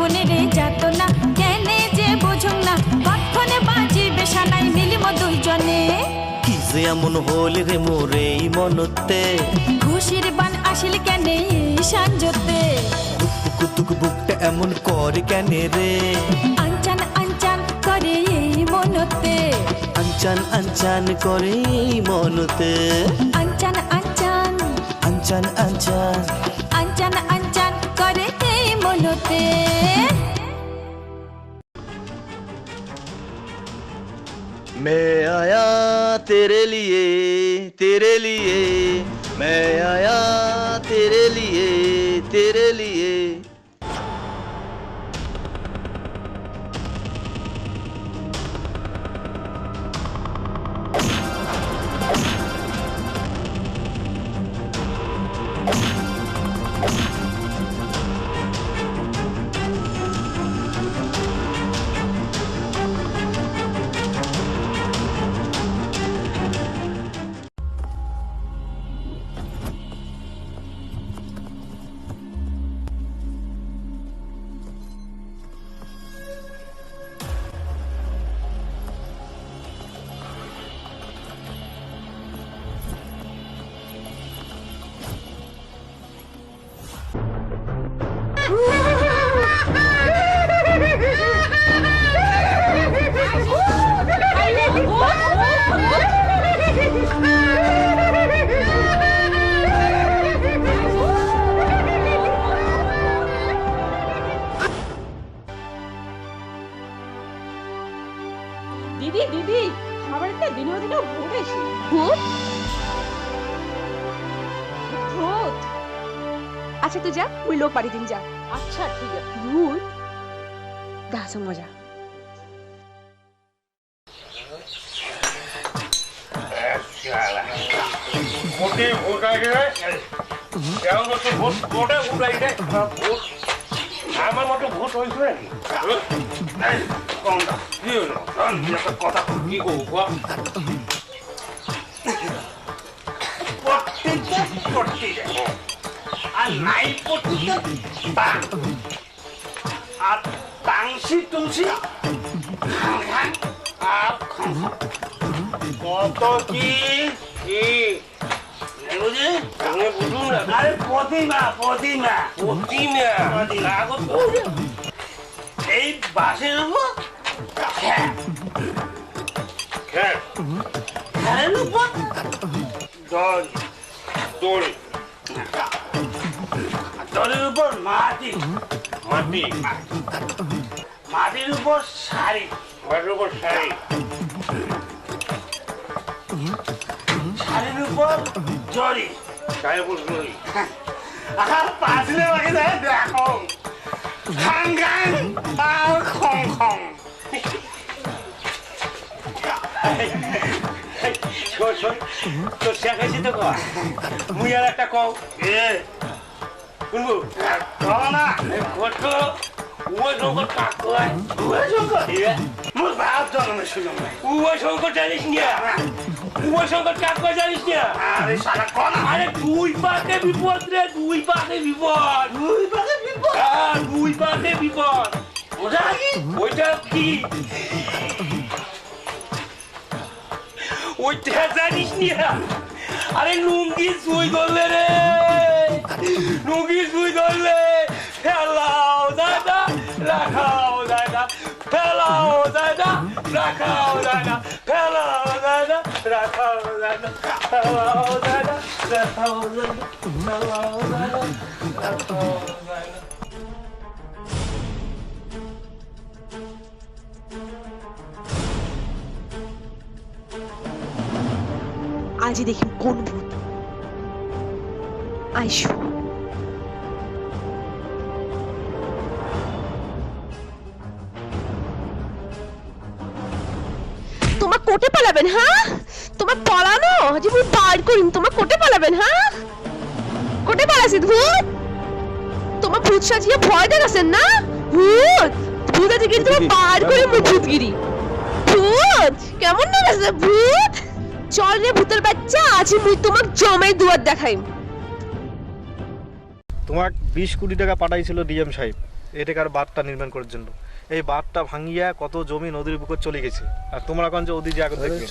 Speaker 5: মনে রে যাতনা কেন যে বোঝুম না, কখনে বাজি বেশানাই মিলিম দুইজনে।
Speaker 9: কি যে এমন হল রে মোর এই মনতে,
Speaker 5: খুশির বান আসিল সাঞ্জতে
Speaker 9: ধুকপুক ধুক বুকটা এমন করে কেন রে
Speaker 5: আনচান আনচান করে এই মনতে
Speaker 9: আনচান আনচান করে এই মনতে
Speaker 5: আনচান আনচান
Speaker 9: আনচান আনচান
Speaker 5: আনচান আনচান করে এই মনতে
Speaker 9: मैं आया तेरे लिए मैं आया तेरे लिए
Speaker 6: দিদি দিদি আমার একটা দিনের দিনে ভূত এসে ভূত ভূত আচ্ছা তুই যা ওই লোক বাড়ি দিন যা আচ্ছা ঠিক আছে ভূত দাস মজা
Speaker 3: মোটে ভোট আগে কেমন মতো ভোট কোটে ভোট আগে ভোট আমার মতো ভোট হয়েছে নাকি কমটা কি হলো একটা কথা কি করবো আর নাই আর টাংসি তুলসি আর কত কি বুঝুন না আরে প্রতিমা এই বাসের উপর খেলের উপর দড়ির উপর মাটির উপর শাড়ি শাড়ির উপর জড়ি পাঁচলে বাকি দেয় দেখো খাং খাং আর খং খং তোর শেখাইছি তো কর মুই আর একটা কও শুনবো না কত উভয় সংকট কাক কয় উভয় সংকট মোর বাপ জন্মে শুনলাম উভয় সংকট জানিস না উভয় সংকট কাক কয় জানিস না আরে শালা কোন আরে দুই পাকে বিপদ রে দুই পাকে বিপদ ওটা ওইটা কি ওইটা জানিস না আরে লুঙ্গি সুই ধরলে রে ফেলাও দাদা রাখাও দাদা ফেলাও দাদা রাখাও দাদা ফেলাও দাদা রাখাও দাদা ফেলাও দাদা রাখাও দাদা ফেলাও দাদা রাখাও দাদা
Speaker 6: আজই দেখি কোন ভূত আইসো তোমার কোটে পালাবেন হ্যাঁ তোমার পড়ানো যে মুই বার করিম তোমার কোটে পালাবেন হ্যাঁ কোটে পালাছি ভূত তোমার ভূত সাজিয়ে ভয় দেখাছেন না ভূত আছে কিন্তু তোমার বার করে মুই ভূতগিরি ভূত কেমন না আছে ভূত চল রে ভূতের বাচ্চা আজ মুই তোমাক জমাই দুয়ার দেখাইম
Speaker 12: তোমাক 20 কোটি টাকা পাঠাইছিল ডিএম সাহেব এটাকার বাঁধটা নির্মাণ করার জন্য এই বাঁধটা ভাঙিয়া কত জমি নদীর বুকে চলে গেছে আর তোমরা কোন যে ওদি যে আগে দেখবে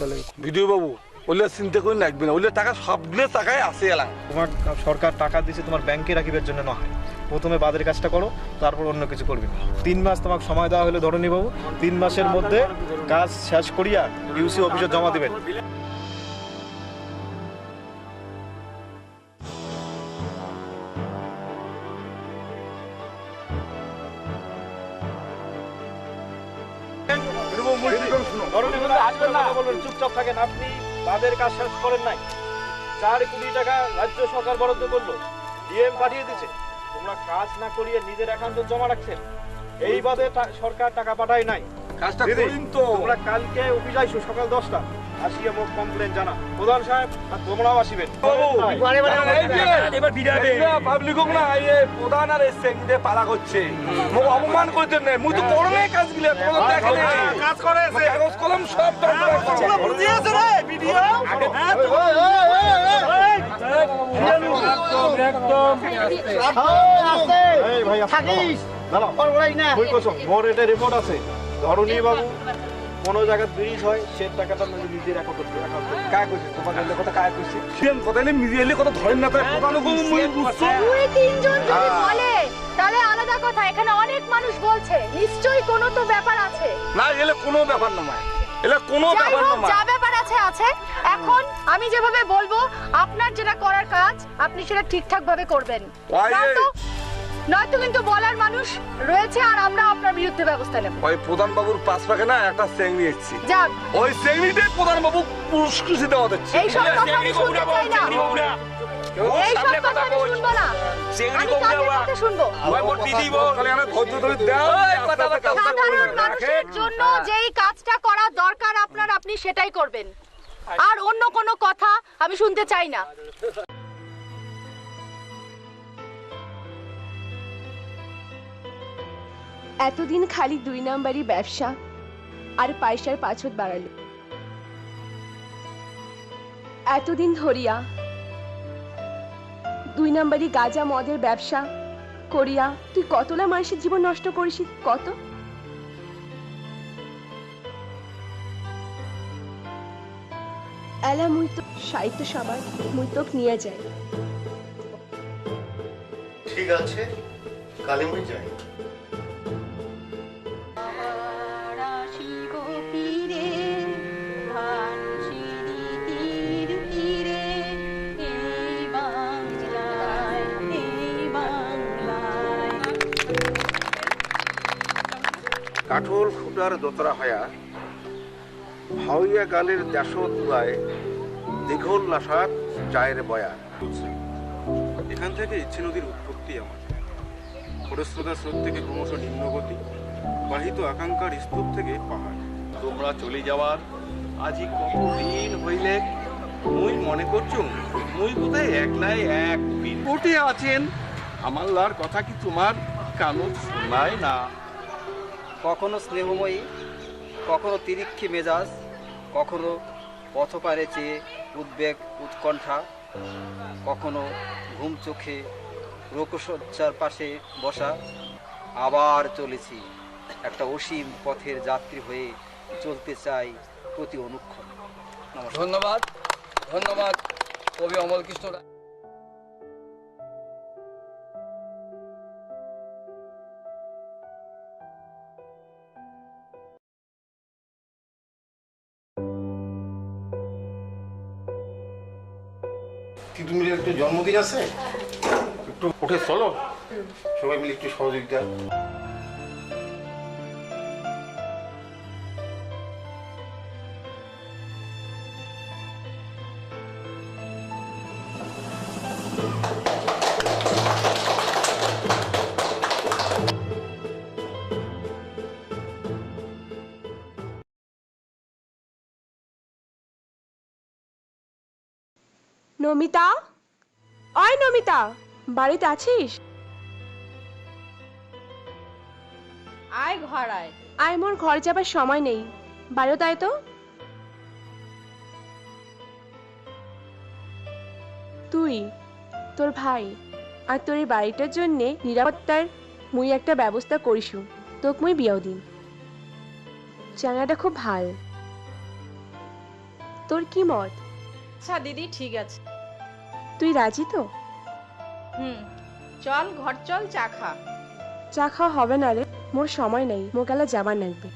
Speaker 3: ভিডিও বাবু ওইলে চিন্তা করে রাখবি না, ওইলে টাকা সবগুলো টাকাই আছে এলা।
Speaker 12: তোমার সরকার টাকা দিয়েছে তোমার ব্যাংকে রাখিবার জন্য নয়। প্রথমে বাদের কাজটা করো, তারপর অন্য কিছু করবি না। 3 মাস তোমাকে সময় দেওয়া হলে ধরনী বাবু, 3 মাসের মধ্যে কাজ শেষ করিয়া ইউসি অফিসে জমা দিবেন। চুপচাপ থাকেন। আপনি তাদের কাজ শেষ করেন নাই। 4 কোটি টাকা রাজ্য সরকার বরাদ্দ করলো, ডিএম পাঠিয়ে দিচ্ছে। তোমরা কাজ না করিয়ে নিজের অ্যাকাউন্টে জমা রাখছেন। এই বাদে সরকার টাকা পাঠায় নাই।
Speaker 3: কাজটা
Speaker 12: দিদি,
Speaker 3: করিম তো।
Speaker 12: তোমরা কালকে অফিস আইসো সকাল 10টা, আসিয়া মোক কমপ্লেন জানা। প্রধান সাহেব আর তোমরাও আসিবেন।
Speaker 3: পাবলিকক না এই প্রধান আর সেন্টে পালা করছে, মোক অপমান করতে নেই। মুই তো করমে কাজগুলো কাজ করে কাগজ কলম সব দিয়েছে রে ভিডিও।
Speaker 12: এই ভাই থাকিস দাঁড়াও, কই কসম মোর এটা রিপোর্ট আছে। ধরনী বাবু কোন জায়গায় ব্রিজ হয় সে টাকাটা নিজের অ্যাকাউন্টে
Speaker 3: কাজ করছে। তোমার এলে কথা কাজ করছে, সেম কথা এলে মিলিয়ে এলে কথা ধরেন না। তাই প্রধান
Speaker 13: দুই তিনজন যদি বলে তাহলে আলাদা কথা, এখানে অনেক মানুষ বলছে, নিশ্চয়ই কোনো তো ব্যাপার আছে।
Speaker 3: না এলে কোনো ব্যাপার না, এলে কোনো ব্যাপার না।
Speaker 13: যা ব্যাপার আছে আছে। এখন আমি যেভাবে বলবো আপনার যেটা করার কাজ আপনি সেটা ঠিকঠাক ভাবে করবেন, নয়তো কিন্তু বলার মানুষ রয়েছে আর আমরা আপনার বিরুদ্ধে ব্যবস্থা নেব।
Speaker 3: ওই প্রধান বাবুর পাশ পাকে না একটা চেংড়ি এসেছি,
Speaker 13: যাক
Speaker 3: ওই চেংড়িতে প্রধান বাবু পুরস্কৃত দেওয়া হচ্ছে।
Speaker 13: এই সব কথা আমি শুনতে চাই না, এই সব কথা আমি শুনবো না। আমি কাকে কথা শুনবো? সাধারণ মানুষের জন্য যেই কাজটা করা দরকার আপনার, আপনি সেটাই করবেন, আর অন্য কোনো কথা আমি শুনতে চাই না।
Speaker 6: এতদিন খালি 2 নাম্বারই ব্যবসা আর পয়সার পাছট বাড়ালো। এতদিন ধরিয়া 2 নাম্বারই গাঁজা মদের ব্যবসা করিয়া তুই কতলা মানুষের জীবন নষ্ট করিস। কত এলা মুই তো সাহিত্য সবার মুই তোক নিয়ে যাই।
Speaker 14: ঠিক আছে, কালে মুই যাই।
Speaker 8: কাঠল খুটার দোতরা হয়া ভাউইয়া গানের দেশ দুয়ায় দীঘল লাসাক চায়ের বয়া।
Speaker 10: এখান থেকে ইচ্ছে নদীর উৎপত্তি আমার। খরস্রোতা স্রোত থেকে ক্রমশ নিম্নগতি, বাহিত আকাঙ্ক্ষার স্তূপ থেকে পাহাড়।
Speaker 4: তোমরা চলে যাওয়ার আজি কতদিন হইলে মুই মনে করছো মুই বোধহয় একলাই এক বিপটে আছেন। আমার লার কথা কি তোমার কানো শোনায় না?
Speaker 15: কখনো স্নেহময়ী, কখনো তিরিক্ষি মেজাজ, কখনো পথপারে চেয়ে উদ্বেগ উৎকণ্ঠা, কখনো ঘুম চোখে রোকসজ্জার পাশে বসা। আবার চলেছি একটা অসীম পথের যাত্রী হয়ে, চলতে চাই প্রতি অনুক্ষণ।
Speaker 16: ধন্যবাদ, ধন্যবাদ কবি অমল কৃষ্ণ রায়।
Speaker 14: তিতুমিরের একটু জন্মদিন আছে, একটু উঠে চলো সবাই মিলে একটু সহযোগিতা।
Speaker 6: নমিতা, ওই নমিতা, বাড়িতে আছিস?
Speaker 17: আয় ঘর আয়।
Speaker 6: আয়, মোর ঘর যাবার সময় নেই, বাড়িও তাই তো। তুই, তোর ভাই আর তোর এই বাড়িটার জন্যে নিরাপত্তার মুই একটা ব্যবস্থা করিসু, তোক মুই বিয়াও দিন। জায়গাটা খুব ভাল, তোর কি মত?
Speaker 17: আচ্ছা দিদি ঠিক আছে।
Speaker 6: তুই রাজি তো?
Speaker 17: চল ঘর চল, চা খা।
Speaker 6: চা খাওয়া হবে না রে, মোর সময় নেই, মোকালে যাবার লাগবে।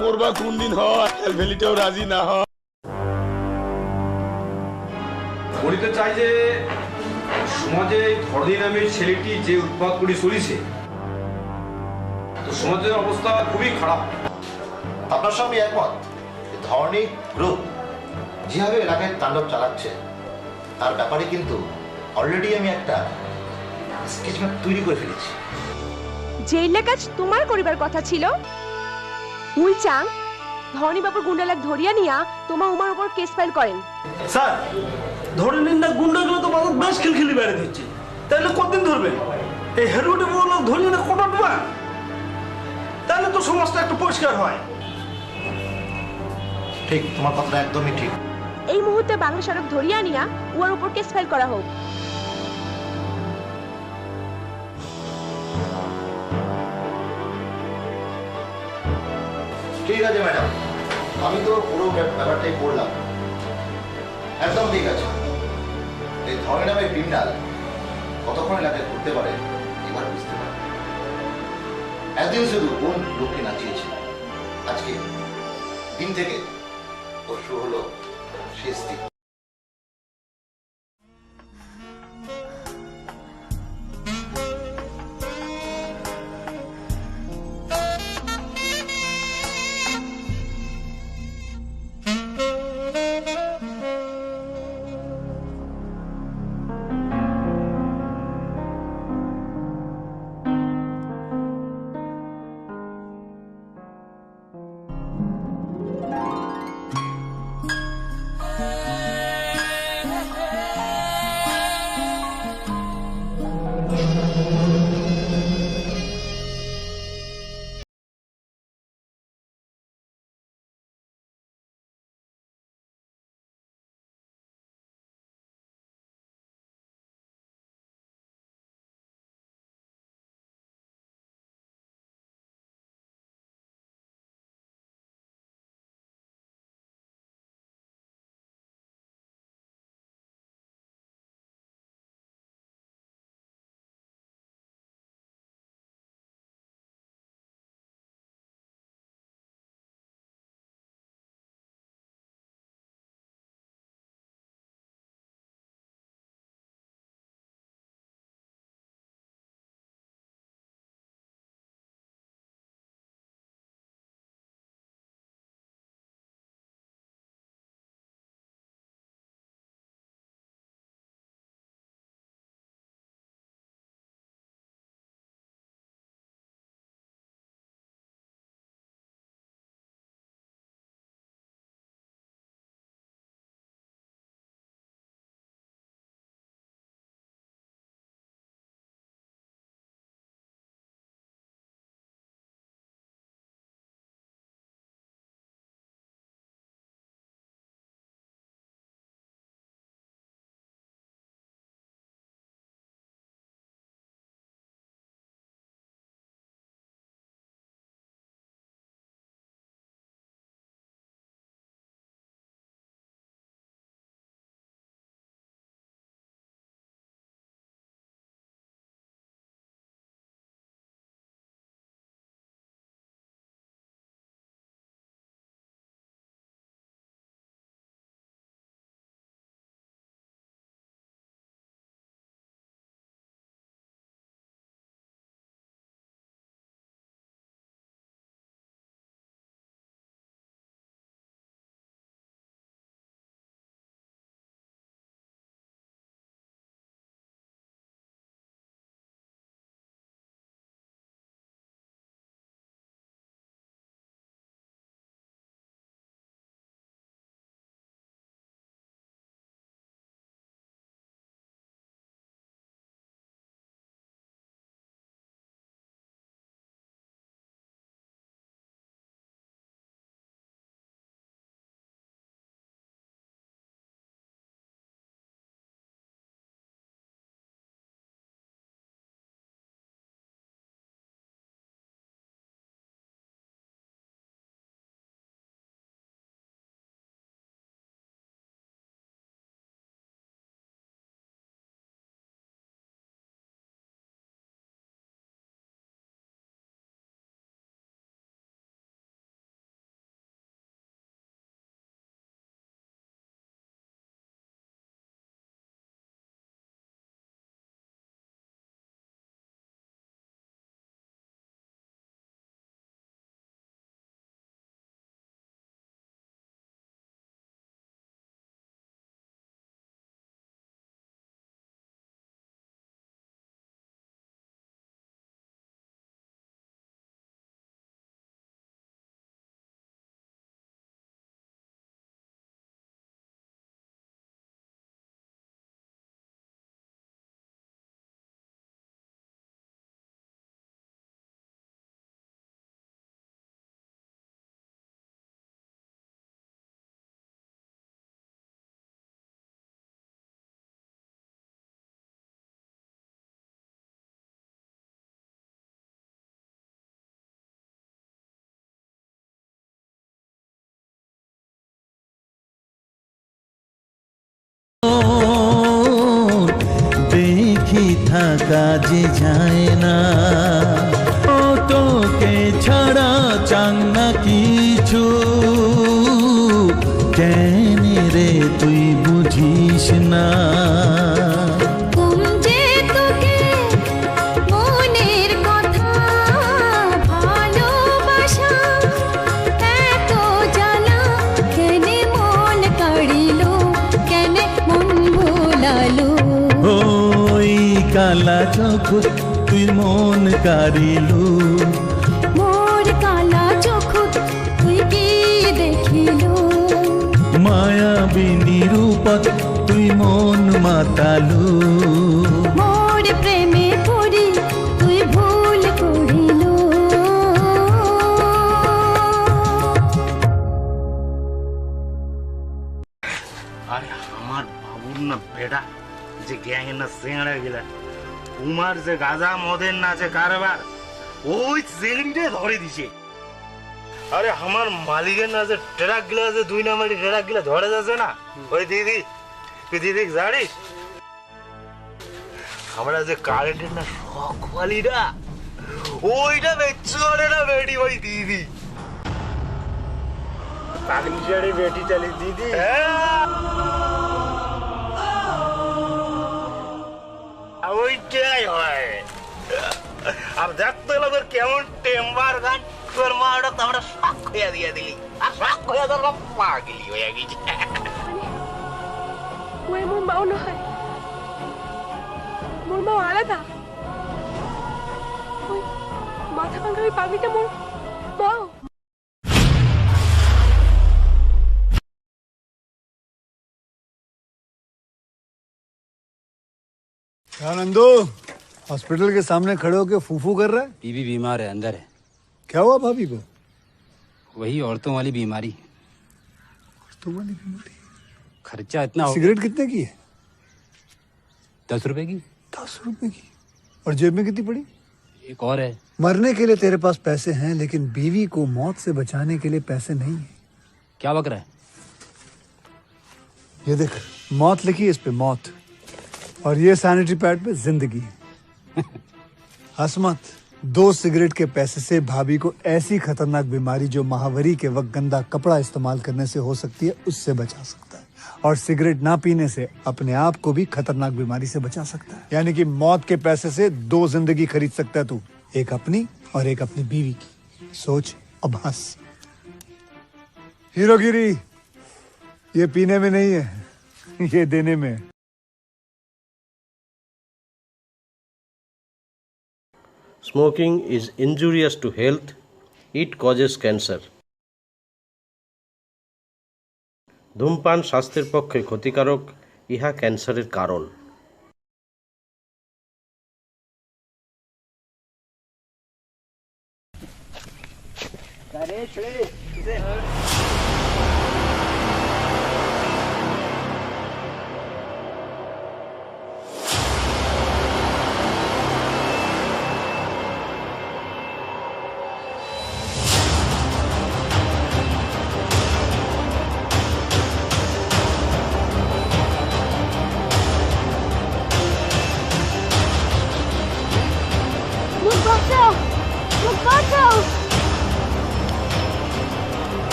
Speaker 2: মোরবা কোন দিন হয় ভ্যালিটাও রাজি না হয়।
Speaker 10: বলিতে চাই যে সমাজে ধর্ণী নামের ছেলেটি যে উৎপাত করে চলেছে, তো সমাজের অবস্থা খুবই খারাপ।
Speaker 14: আপনার সঙ্গে একমত। ধরনী গ্রুপ যেভাবে এলাকায় তাণ্ডব চালাচ্ছে তার ব্যাপারে কিন্তু অলরেডি আমি একটা স্কেচ ম্যাপ তৈরি করে ফেলেছি।
Speaker 6: যেই লেকাজ তোমার করিবার কথা ছিল, মুই চাং ধনী বাবুর গুন্ডালাক ধরিয়া নিয়া তোমার উমার উপর কেস ফাইল করেন।
Speaker 12: স্যার ধরে নিন না, গুন্ডাগুলো তো বাজার বেশ খিলখিলি বেড়ে দিচ্ছে, তাহলে কতদিন ধরবে? এই হেরুটে বলো ধরিয়ে না কোটা ডুবা, তাহলে তো সমাজটা একটু পরিষ্কার হয়।
Speaker 14: ঠিক, তোমার কথাটা একদমই ঠিক।
Speaker 6: এই মুহূর্তে বাংলা সড়ক ধরিয়া নিয়া উয়ার উপর কেস ফাইল করা হোক।
Speaker 14: ঠিক আছে ম্যাডাম, আমি তো পুরো ব্যাপারটাই বললাম, একদম ঠিক আছে। এই ধরনের নামে ক্রিমিনাল কতক্ষণ এলাকায় ঘুরতে পারে এবার বুঝতে পারে। একদিন শুধু কোন লোককে নাচিয়েছে, আজকে দিন থেকে ওর শুরু হলো শেষ দিন।
Speaker 9: দেখি থাকা যে যায় না, তোকে ছাড়া চাং না কিছু, কেন রে তুই বুঝিস না। কালা চোখ তুই মন কারিলু,
Speaker 5: মোর কালা চোখ তুই কি দেখিলু,
Speaker 9: মায়াবিনী রূপত তুই মন মাতালু,
Speaker 5: মোর প্রেমে পড়ি তুই ভুল করিলু।
Speaker 18: আরে আমার বাবুর না বেটা যে গ্যাং না সেঁড়ে গেলা, উমার যে গাজা মদের না যে কারবার, ওই চেংড়িটা ধরে দিছে। আরে আমার মালিকের না যে ট্রাক গিলা যে 2 নাম্বারের ট্রাক গিলা ধরে যাচ্ছে না, ওই দিদি তুই দিদি জানিস আমরা যে কারেন্টের না শখওয়ালিরা, ওইটা বেচরে না বেটি ওই দিদি পাগলিজারে বেটি চালি দিদি। ওইটাই হয়। আর দেখতে লোকের কেমন টেম্বার গান, তোর মা ওটা তো আমরা শখ হইয়া দিয়ে দিলি, আর শখ হইয়া তোর পাগলি হয়ে গেছে।
Speaker 6: ওই মোর মাও নয়, মোর মাও আলাদা। ওই মাথা ভাঙা ওই পাগলিটা মোর মাও।
Speaker 19: नंदू हॉस्पिटल के सामने खड़े होके फूफू कर रहा है?
Speaker 20: बीबी बीमार है, अंदर है।
Speaker 19: क्या हुआ भाभी को?
Speaker 20: वही औरतों वाली बीमारी।
Speaker 19: तुम्हारी बीमारी?
Speaker 20: खर्चा इतना हो।
Speaker 19: सिगरेट कितने की है?
Speaker 20: 10 रुपए की।
Speaker 19: 10 रुपए की? और जेब में कितनी पड़ी?
Speaker 20: एक और है।
Speaker 19: मरने के लिए तेरे पास पैसे हैं, लेकिन बीवी को मौत से बचाने के लिए पैसे नहीं है।
Speaker 20: क्या बक रहा है?
Speaker 19: ये देख, मौत लिखी है इस पे, मौत, और ये सैनिटरी पैड पे जिंदगी। हंस मत। 2 सिगरेट के पैसे से भाभी को ऐसी खतरनाक बीमारी जो महावरी के वक्त गंदा कपड़ा इस्तेमाल करने से हो सकती है, उससे बचा सकता है। और सिगरेट ना पीने से अपने आप को भी खतरनाक बीमारी से बचा सकता है। यानी कि मौत के पैसे से 2 जिंदगी खरीद सकता है तू, एक अपनी और एक अपनी बीवी की। सोच अब हंस। हीरोगिरी ये पीने में नहीं है, ये देने में है।
Speaker 1: Smoking is injurious to health. It causes cancer. ধূমপান স্বাস্থ্যের পক্ষে ক্ষতিকারক, ইহা ক্যান্সারের কারণ।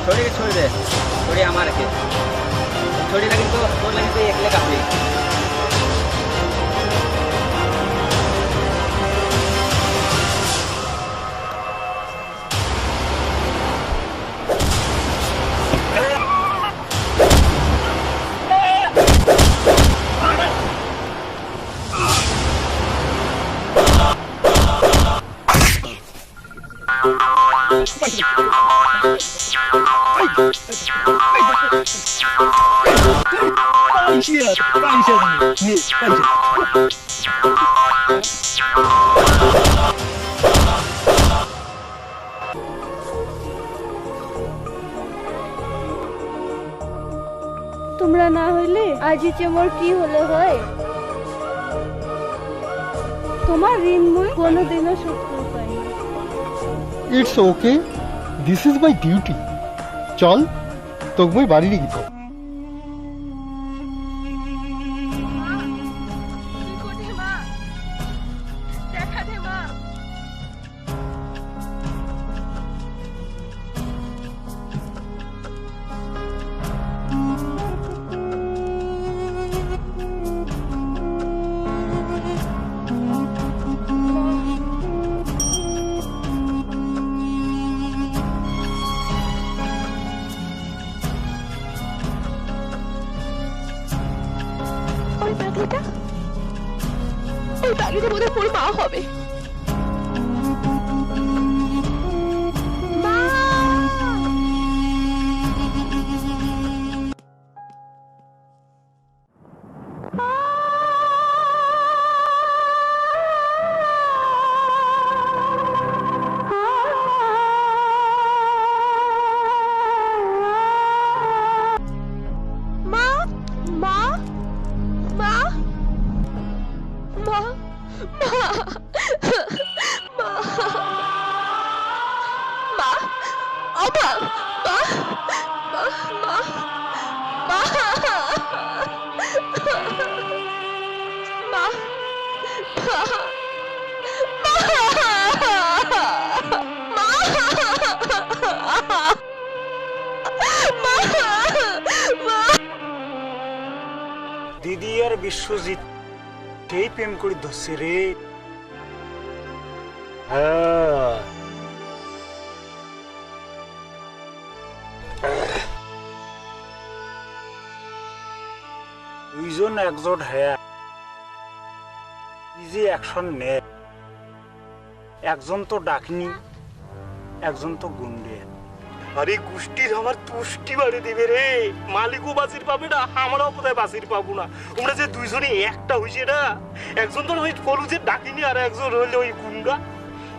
Speaker 15: छोड़ी छोड़ दे, छोड़ी हमारे के छोड़ी, लेकिन तो छोड़ लगी तो एकले काफी।
Speaker 21: তোমরা না হইলে আজি যে মোর কি হলো হয়, তোমার ঋণ মই কোনোদিনও শোধ করতে পারি না।
Speaker 22: It's okay, this is my duty. চল তোকে মই বাড়ি নিয়ে
Speaker 6: পাখিটা ওই পাখিটা বোধহয় পুরো মা হবে। মা
Speaker 18: দিদি আর বিশ্বজিৎ সেই প্রেম করে ধরছে রে। দুইজন একজোট হ্যাঁ যে অ্যাকশন নে, একজন তো ডাকনি, একজন তো গুন্ডে। আরে গোষ্ঠীর আমার তুষ্টি বাড়ি দিবে রে, মালিকও বাজির পাবে না, আমরাও কোথায় বাজির পাবো না। আমরা যে দুইজনে একটা হইছে না, একজন তো ওই কলুজের ডাকিনি আর একজন হইলে ওই গুন্ডা।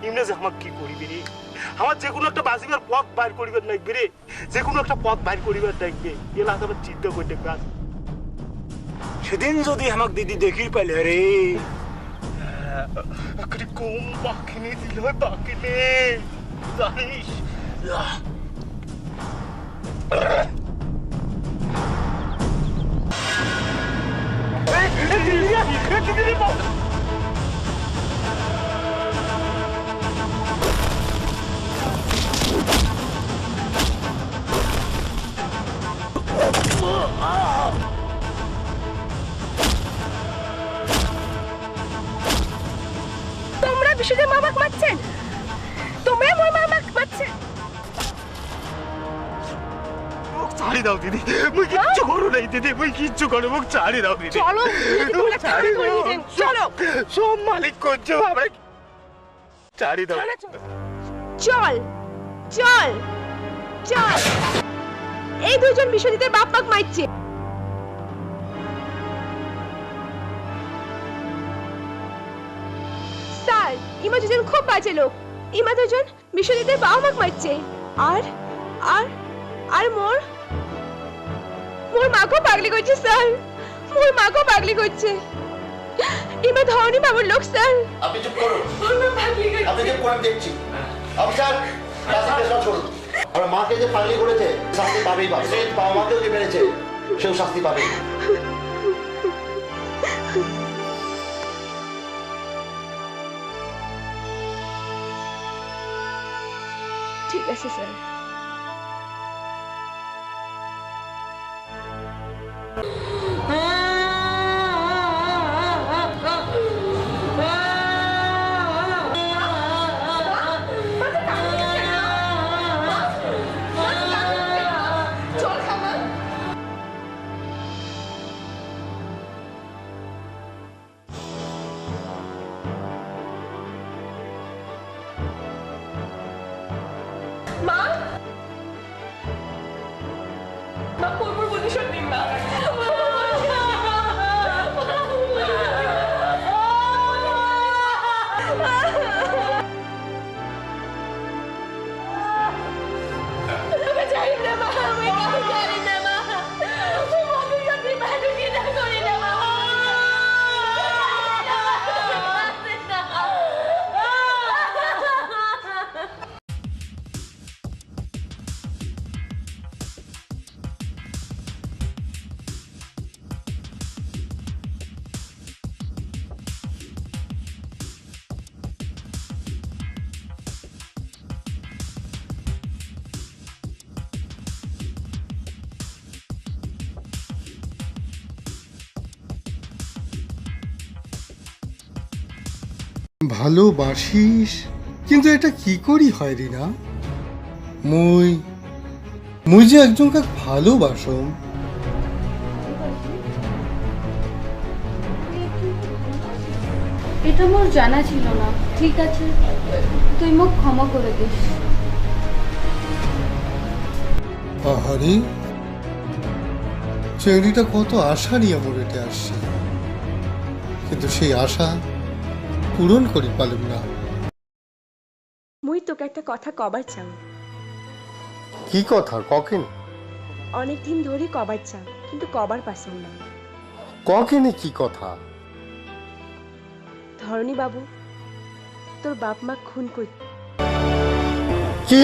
Speaker 18: এমনি যে আমার কি করিবে রে, আমার যে কোনো একটা বাজিবার পথ বাইর করিবার লাগবে রে, যে কোনো একটা পথ বাইর করিবার লাগবে। এলাকা আমার চিন্তা করতে কাজ। সেদিন যদি আমাকে দিদি দেখি পাইলে রে, কম বাকিনি দিল বাকিনি জানিস।
Speaker 6: তোমরা বিশুদের মামাক মারছেন, তোমরা মোর মামাক মারছেন।
Speaker 18: ছাড়ি দাও দিদি, মুই কিচ্ছু করো নাই দিদি, মুই কিচ্ছু করো, মুখ ছাড়ি দাও দিদি।
Speaker 6: চলো ছাড়ি দাও, চলো
Speaker 18: সব মালিক করছো আমরা, ছাড়ি দাও।
Speaker 6: চল চল চল। এই দুজন বিশ্বজিতের বাপ মাক মারছে। স্যার ইমা দুজন খুব বাজে লোক, ইমা দুজন বিশ্বজিতের বাপ মাক মারছে। আর আর আর মোর মাকেও পাগলি করছে স্যার, মোর মাকেও পাগলি করছে। ইমা ধরনি বাবুর লোক স্যার।
Speaker 14: আপনি চুপ করুন, আপনি চুপ করে দেখছি। অফিসার छोड़ুন। আর মাকে যে পাগলি করেছে শাস্তি পাবেই পাবে, বাবা মাকেও যে মেরেছে সেও শাস্তি পাবে।
Speaker 6: ঠিক আছে স্যার।
Speaker 22: ভালোবাসিস, কিন্তু এটা কি করি হয় রিনা? মুই যে একজনকে ভালোবাসম,
Speaker 21: এটা মোর জানা ছিল না। ঠিক আছে, তুই মোক ক্ষমা করে দিস।
Speaker 22: আহারে, চেংড়িটা কত আশা নিয়ে মরেটে আসছে, কিন্তু সেই আশা পূরণ করি পারলাম না।
Speaker 6: মুই তোকে একটা কথা কবার চাও।
Speaker 22: কি কথা ককেন?
Speaker 6: অনেকদিন ধরে কবার চাও, কিন্তু কবার পাসেন না।
Speaker 22: ককেনে কি কথা?
Speaker 6: ধরণী বাবু, তোর বাপ মা খুন কর।
Speaker 22: কি?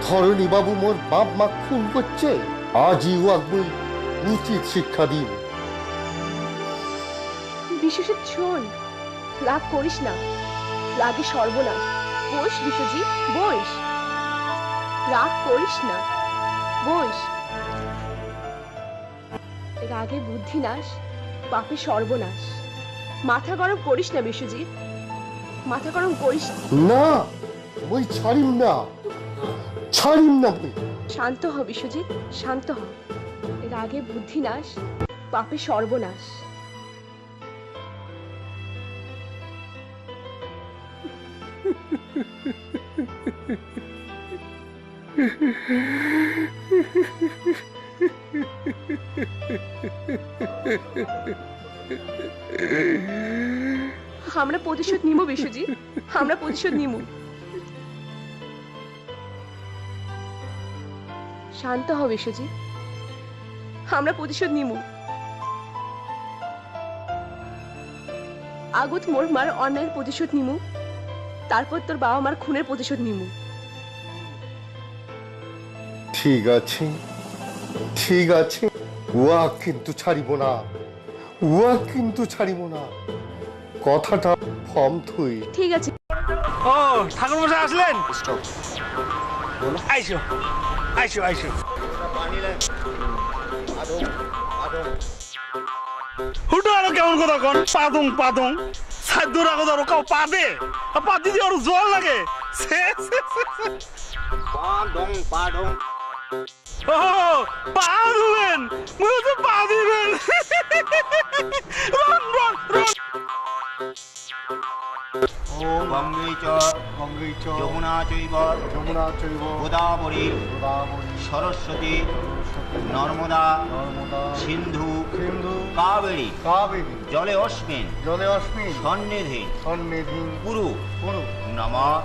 Speaker 22: ধরণী বাবু মোর বাপ মা খুন করছে? আজই ওয়াকবই উচিত শিক্ষা দিন।
Speaker 6: বিশ্বজিৎ শোন, রাগ করিস না, রাগে সর্বনাশ। বস বিশ্বজিৎ, বস, রাগ করিস না, বস। রাগে বুদ্ধি নাশ, পাপে সর্বনাশ। মাথা গরম করিস না বিশ্বজিৎ, মাথা গরম করিস
Speaker 22: না। ওই ছাড়িম না, ছাড়িম না।
Speaker 6: শান্ত হ বিশ্বজিৎ, শান্ত হ। রাগে বুদ্ধি নাশ, পাপে সর্বনাশ। আমরা প্রতিশোধ নিব বিশ্বজিৎ, আমরা প্রতিশোধ নিব। শান্ত হ বিশ্বজিৎ, আমরা প্রতিশোধ নিব। আগত মোর মার অন্যায়ের প্রতিশোধ নিমু, তারপর তোর বাবা মার খুনের প্রতিশোধ নিমু।
Speaker 22: ঠিক আছে, ঠিক আছে, ওয়া কিন্তু ছাড়িব না, ওয়া কিন্তু ছাড়িব না। কথাটা ফর্ম থুই।
Speaker 6: ঠিক আছে।
Speaker 18: ও ঠাকুর মশাই আসলেন? আইসো আইসো আইসো। হুটো আরো কেমন কথা কন? পাদং পাদং সাধ্যর আগত আরো কাউ পাদে পাদি দিয়ে আরো জল লাগে।
Speaker 8: পাদং পাদং
Speaker 18: ও পা দিবেন, মনে হচ্ছে পা দিবেন। রন রন রন।
Speaker 8: ও গঙ্গে চ যমুনা চৈব গোদাবরী সরস্বতী নর্মদা সিন্ধু কাবেরী জলে অস্মিন সন্নিধি কুরু নমঃ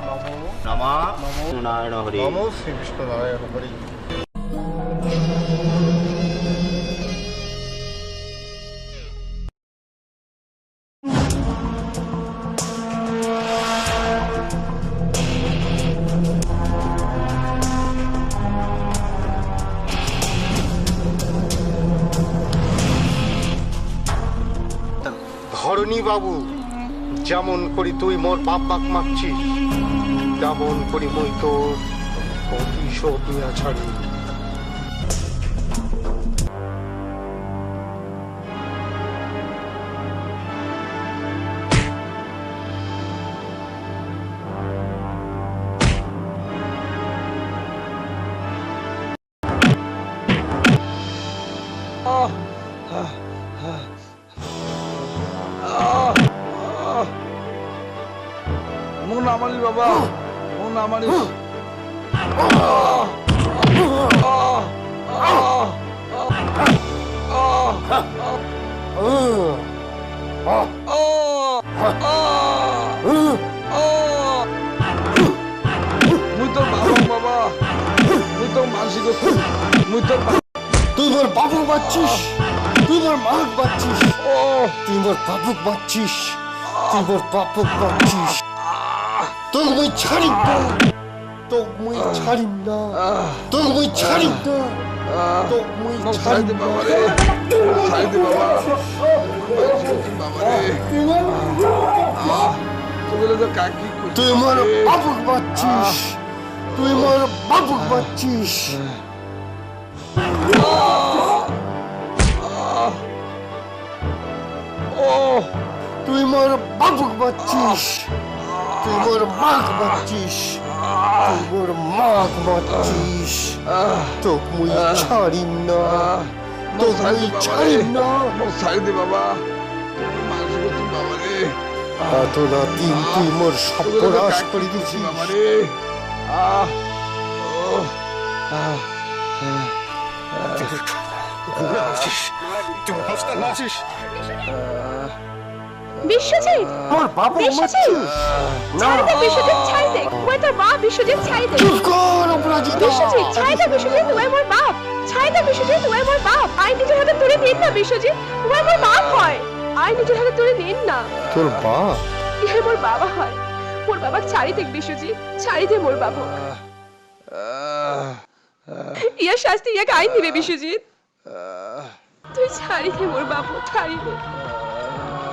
Speaker 8: নমঃ নারায়ণ হরি।
Speaker 22: নমো শ্রীকৃষ্ণ নারায়ণ হরি। ধরণী বাবু, যেমন করি তুই মোর বাপ বাপ মাগছিস, তেমন করি মুই তোর প্রতিশোধ নিয়ে ছাড়ি।
Speaker 3: মন আমারি বাবা, মন আমারি। মুই তোর বাবা, মুই তোর মানসিক, মুই তোর।
Speaker 22: তুই মোর বাবুক বাচ্ছিস, তুই মোর মাক বাচ্ছিস, তুই মোর বাবুক বাচ্ছিস, তুই মোর বাবুক বাচ্ছিস। তোকে মুই ছাড়িম না, তোকে মুই ছাড়িম না, তোকে মুই ছাড়িম না, তোকে মুই ছাড়িম না।
Speaker 3: সাইদে বাবা, বাবা রে, তুই তো কাকি।
Speaker 22: তুই মোর বাবুক বাচ্ছিস, তুই মোর বাবুক বাচ্ছিস। তুই মোর বাবুক বাচ্ছিস, তুই মোর মাক বাচ্ছিস, তুই মোর মাক বাচ্ছিস। তোকে মুই ছাড়িম না, তোকে মুই ছাড়িম না।
Speaker 3: সাইদে বাবা, মানসিক বাবা রে।
Speaker 22: এত রাতি তুই মোর সর্বনাশ করে দিছিস।
Speaker 6: বিশ্বজিৎ,
Speaker 22: আমার বাবু
Speaker 6: বিশ্বজিৎ, ছাড় দে বিশ্বজিৎ, ছাড় দে। ওই তোর বাপ বিশ্বজিৎ, ছাড় দে।
Speaker 22: চুপ কর অপরাজিতা।
Speaker 6: বিশ্বজিৎ, ছাড় দে বিশ্বজিৎ, ওই মোর বাপ। ছাড় দে বিশ্বজিৎ, ওই মোর বাপ। আই নিজের হাতে তুলে নিন না বিশ্বজিৎ, ওই মোর বাপ হয়। আই নিজের হাতে তুলে নিন না।
Speaker 22: তোর বাপ?
Speaker 6: ইহে মোর বাবা হয়। মোর বাবা ছাড়ি দে বিশ্বজিৎ, ছাড়ি দে মোর বাবা। ইয়া শাস্তি ইয়াকে আইন দিবে বিশ্বজিৎ। তুই ছাড়ি দে মোর বাবু, ছাড়ি দে।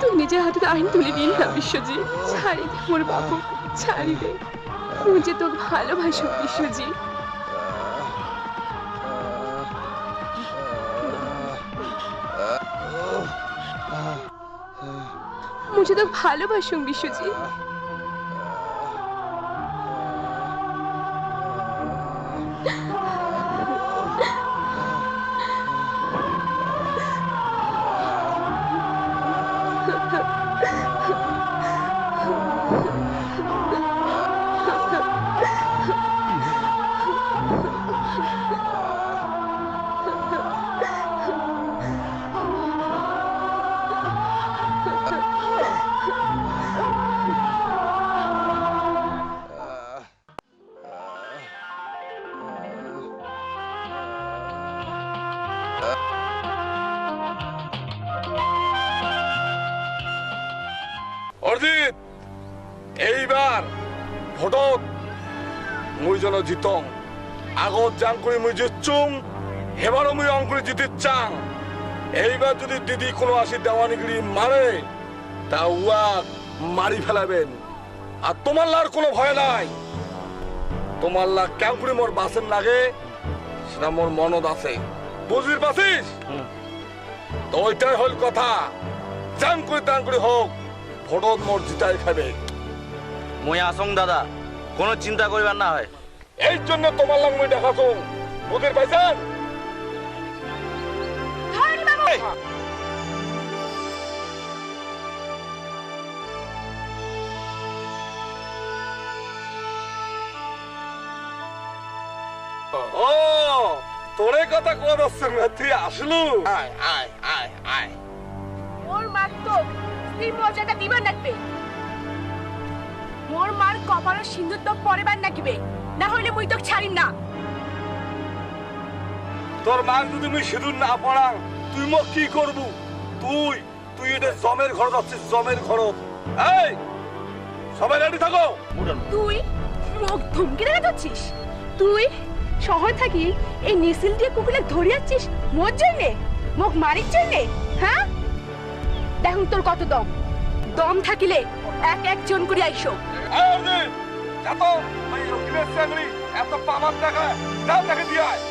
Speaker 6: তুই নিজের হাতে আইন তুলে নিন না বিশ্বজিৎ, ছাড়ি দে মোর বাবু, ছাড়ি দে। মুঝে তো ভালোবাসো বিশ্বজিৎ। मुझे तो ভালোবাসো বিশ্বজিৎ।
Speaker 3: অর্জিত, এইবার ভোটত মুই যেন জিতং। আগত যাং করে মুই জিতছুং, এবারও মুই অং করে জিতে চাং। এইবার যদি দিদি কোনো আসি দেওয়ানিগিরি মারে তা উয়াক মারি ফেলাবেন। আর তোমার লার কোনো ভয় নাই। তোমার লা কেমন করে মোর বাসের লাগে সেটা মোর মনত আছে, বুঝির পাছিস? তো ওইটাই হল কথা। যাং করে তাং করে হোক, ভোটত মোর জিতাই খাবে।
Speaker 8: মই আসং দাদা, কোনো চিন্তা করিবার না হয়।
Speaker 3: এই জন্য তোমার লাগ মই দেখাছো, বুঝির পাইছেন? ও তোরে কথা কোয়া যাচ্ছে না, তুই আসলু। আয় আয় আয় আয়।
Speaker 13: মোর মার তো স্ত্রী মর্যাদা দিবার লাগবে। মোর মার কপালের সিন্দুর তো পরেবার নাকিবে, না হইলে মুই তো ছাড়িম না।
Speaker 3: তোর মা যদি মুই সিঁদুর না পড়াং তুই মোক কি করবু? তুই তুই এটা জমের ঘর যাচ্ছিস, জমের ঘর। এই সবাই রেডি থাকো।
Speaker 13: তুই মোক ধমকি দেখাচ্ছিস? তুই শহর থাকি এই নিসিল দিয়ে কুকুরে ধরিয়াচ্ছিস মোর জন্যে, মোক মারির জন্যে? হ্যাঁ, দেখুন তোর কত দম। দম থাকিলে এক একজন করে আইসো।
Speaker 3: এত এত পামার টাকা যাও তাকে দিয়ে আয়।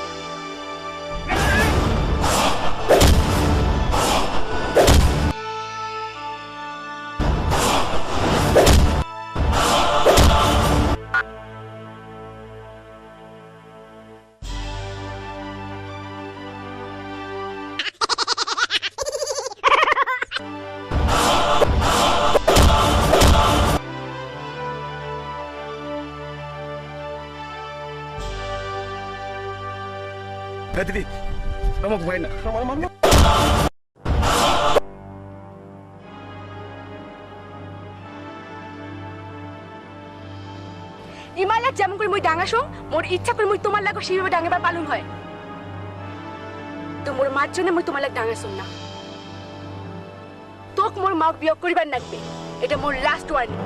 Speaker 8: দিদি আমাকে ভয় না,
Speaker 13: ইমালা যেমন করে মুই ডাঙাসো, মোর ইচ্ছা করে মুই তোমার লাগো সেইভাবে ডাঙাবার পালন হয়। তো মোর মার জন্য মুই তোমার লাগ ডাঙাসুম না। তোক মোর মা বিয়োগ করিবার লাগবে, এটা মোর লাস্ট ওয়ার্নিং।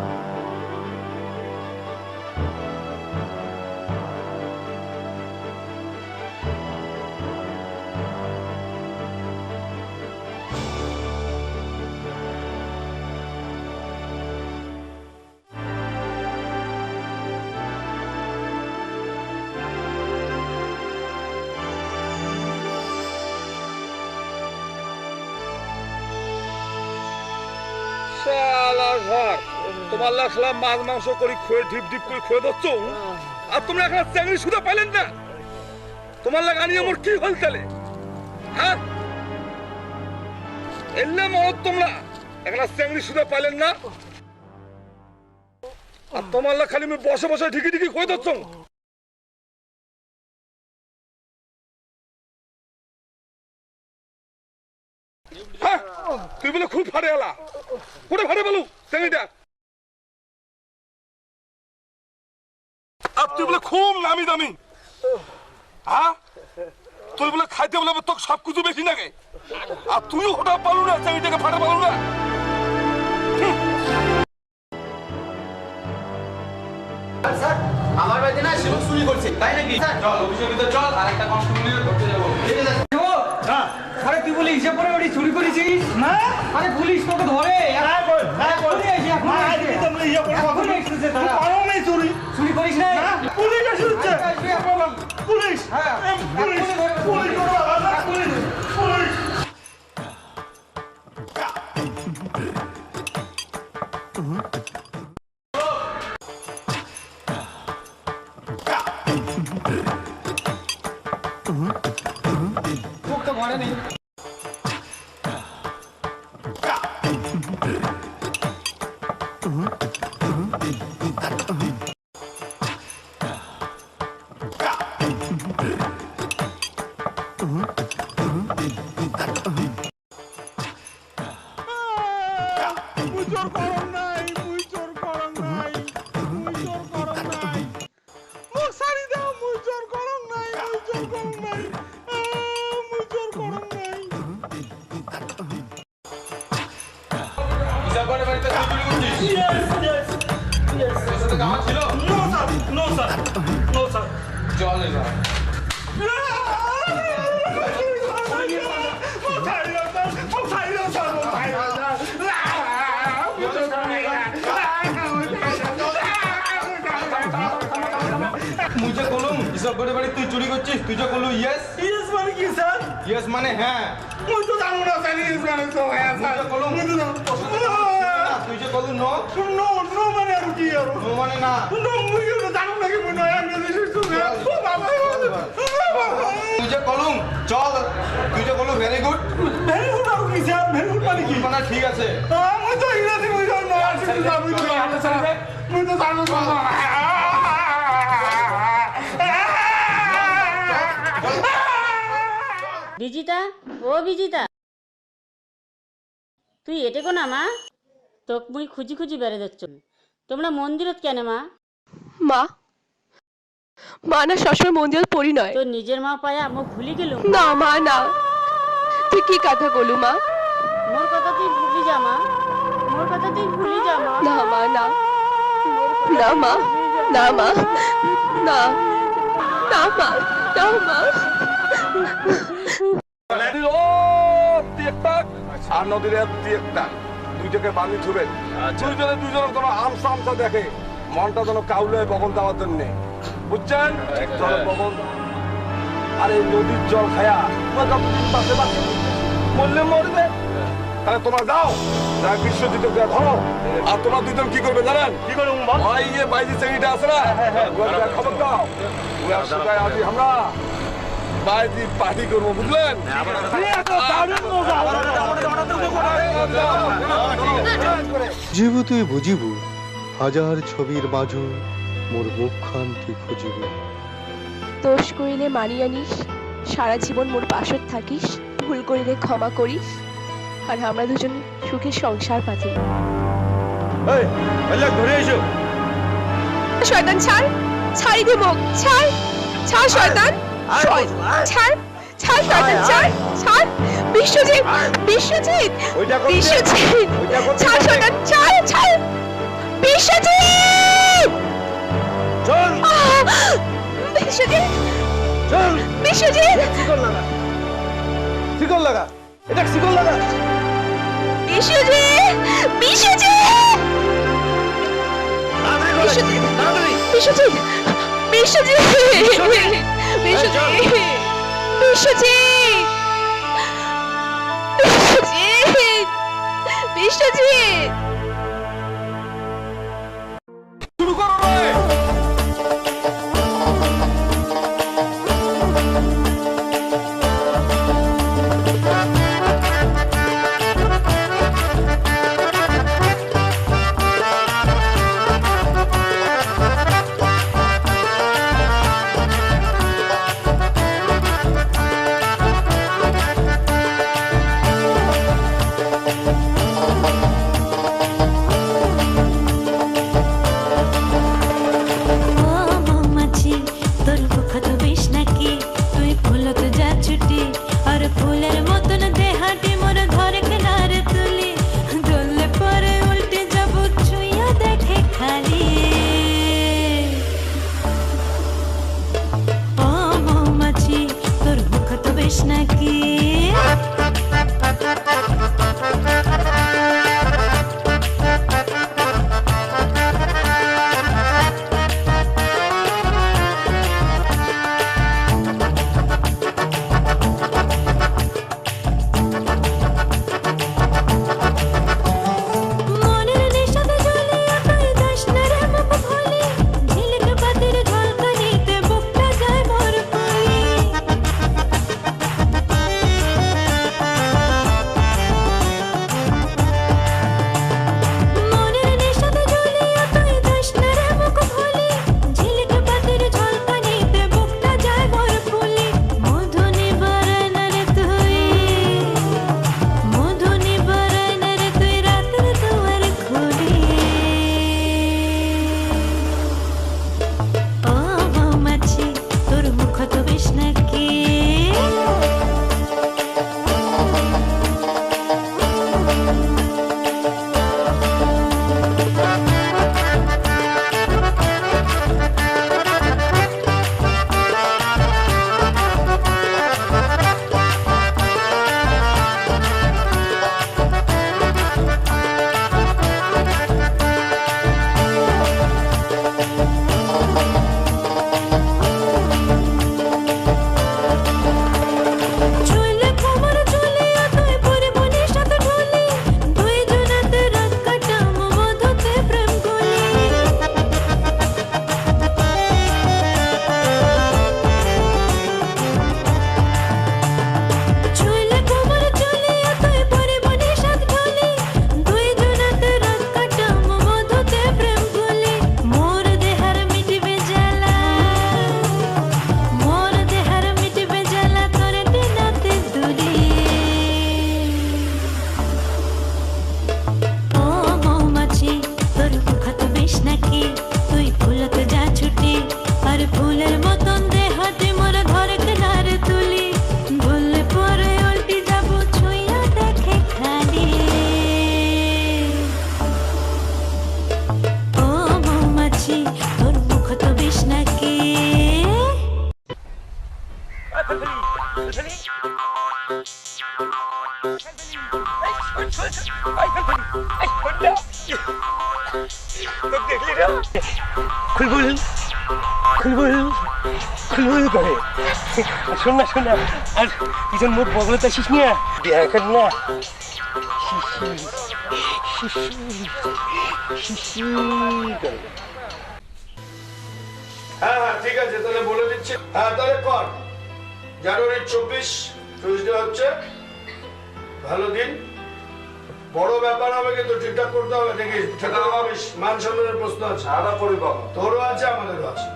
Speaker 3: ঘর তোমার লাগলাম মাছ মাংস করে খুয়ে ঢিপ ঢিপ করে খুয়ে দিচ্ছ, আর তোমরা এখানে চ্যাংড়ি সুদা পাইলেন না। তোমার লাগ আনি আমার কি হল তাহলে? হ্যাঁ, এলে মত তোমরা এখানে চ্যাংড়ি সুদা পাইলেন না। আর তোমার লা খালি আমি বসে বসে ঢিকি ঢিকি কই দচ্ছ হ্যাঁ তুই বলে খুব ফাড়ে এলা কোটে ফাড়ে বলু চেঙ্গিটা আর তুই বলে খুব নামি দামি হ্যাঁ তুই বলে খাইতে বলে তোকে সব কিছু বেশি লাগে আর তুইও হঠাৎ পালু না চেঙ্গিটাকে ফাটে পালু না
Speaker 8: স্যার আমার বাড়িতে না শিবক চুরি করছে তাই নাকি চল অফিসের ভিতর চল আর একটা কনস্টেবল ধরতে যাবো ঠিক আছে
Speaker 7: আরে তুই বলি হিসাব করে ওটি চুরি করেছিস না আরে পুলিশ তোকে ধরে চুরি করিস না পুলিশ আসছে পুলিশ পুলিশ পুলিশ ঘরে নেই
Speaker 10: मुझे कलम सब बड़े बड़े तू चोरी करছিস তুই যে কলু यस यस মানে কি স্যার यस মানে হ্যাঁ মুই তো জানো না স্যার यस মানে তো হ্যাঁ স্যার কলম মুই তো তুই যে কলু নো নো নো মানে আর কি আর নো মানে না নো মুই তো জানো না কি মুই না আমি তো ও বাবা তুই যে কলম চল তুই যে কলু ভেরি গুড আর কি স্যার ভেরি গুড মানে কি মানে ঠিক আছে মুই তো ইংরেজি মুই জানো না মুই তো জানো না
Speaker 11: বিজিতা ও বিজিতা তুই এটে কোনা মা তোক মুই খুঁজি খুঁজি বেড়ে যাচ্ছ তোমরা মন্দিরত কেন মা
Speaker 6: মা মা না সবসময় মন্দিরত পড়ি নয়
Speaker 11: তোর নিজের মা পায়া মুখ ভুলি গেলুম
Speaker 6: না মা না তুই কি কথা বলু মা
Speaker 11: মোর কথা তুই ভুলি যা মা মোর কথা তুই ভুলি যা মা
Speaker 6: না মা না না মা না মা না না মা না মা
Speaker 3: আর নদীর একটা দুইটাকে বান্ধি থুবেন দুইজনে তোমার আমসা আমসা দেখে মনটা যেন কাউলে বগল দেওয়ার জন্য বুঝছেন বগল আর এই নদীর জল খায়া পাশে পাশে মরলে মরবে তাহলে তোমরা যাও বিশ্বজিৎ ধরো আর তোমরা দুজন কি করবে জানেন কি করবো বাইজি চেঙ্গিটা আছে না খবর দাও আজ আমরা বাইজি পার্টি করবো বুঝলেন
Speaker 22: বুঝিব তুই বুঝিব হাজার ছবির মাঝু মোর মুখখান্তি খুঁজিব
Speaker 6: দোষ করিলে মানি আনিস সারা জীবন মোর পাশত থাকিস ভুল করিলে ক্ষমা করিস আর আমরা দুজন সুখে সংসার পাতি
Speaker 10: ধরে এসো
Speaker 6: শয়তান ছাড় ছাড়ি দে মুখ ছাড় ছাড় শয়তান ছাড় ছাড় শয়তান ছাড় ছাড় বিশ্বজিৎ বিশ্বজিৎ বিশ্বজিৎ ছাড় শয়তান ছাড় ছাড় বিশ্বজিৎ চল বিশ্বজিৎ চল বিশ্বজিৎ
Speaker 10: শিকল লাগা এটা শিকল লাগা
Speaker 6: বিশ্বজিৎ বিশ্বজিৎ বিশ্বজিৎ বিশ্বজিৎ বিশ্বজিৎ বিশ্বজিৎ বিশ্বজিৎ বিশ্বজিৎ বিশ্বজিৎ
Speaker 3: শুরু করো রে
Speaker 18: বিড়াল খুলবুল খুলবুল খুলবুল করে। শোন না আর পিছন মুখ বগলতে আসিস নিয়ে বিয়া কর না।
Speaker 2: হ্যাঁ হ্যাঁ ঠিক আছে, তাহলে বলে দিচ্ছি। হ্যাঁ তাহলে কর, জানুয়ারি 24 টিউসডে হচ্ছে, ভালো দিন, বড় ব্যাপার হবে কিন্তু ঠিকঠাক করতে হবে। দেখিস মান সম্মানের প্রশ্ন আছে,
Speaker 3: আদা করি বাবা,
Speaker 2: তোরও আছে আমাদেরও আছে।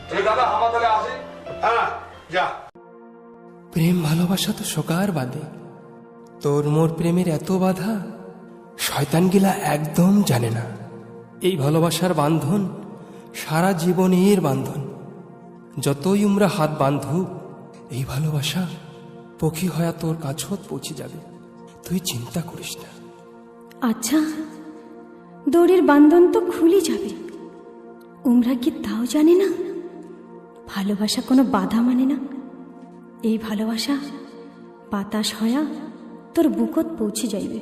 Speaker 3: ঠিক দাদা, আমার তাহলে আসি।
Speaker 2: হ্যাঁ যা।
Speaker 4: প্রেম ভালোবাসা তো শোকার বাঁধে, তোর মোর প্রেমের এত বাধা শয়তান গিলা একদম জানে না। এই ভালোবাসার বান্ধন সারা জীবনের বান্ধন, যতই উমরা হাত বাঁধুক এই ভালোবাসা পক্ষী হয়া তোর কাছত পৌঁছে যাবে, তুই চিন্তা করিস না।
Speaker 21: আচ্ছা, দড়ির বান্ধন তো খুলে যাবে, উমরা কি তাও জানে না ভালোবাসা কোনো বাধা মানে না। এই ভালোবাসা বাতাস হয়া তোর বুকত পৌঁছে যাইবে।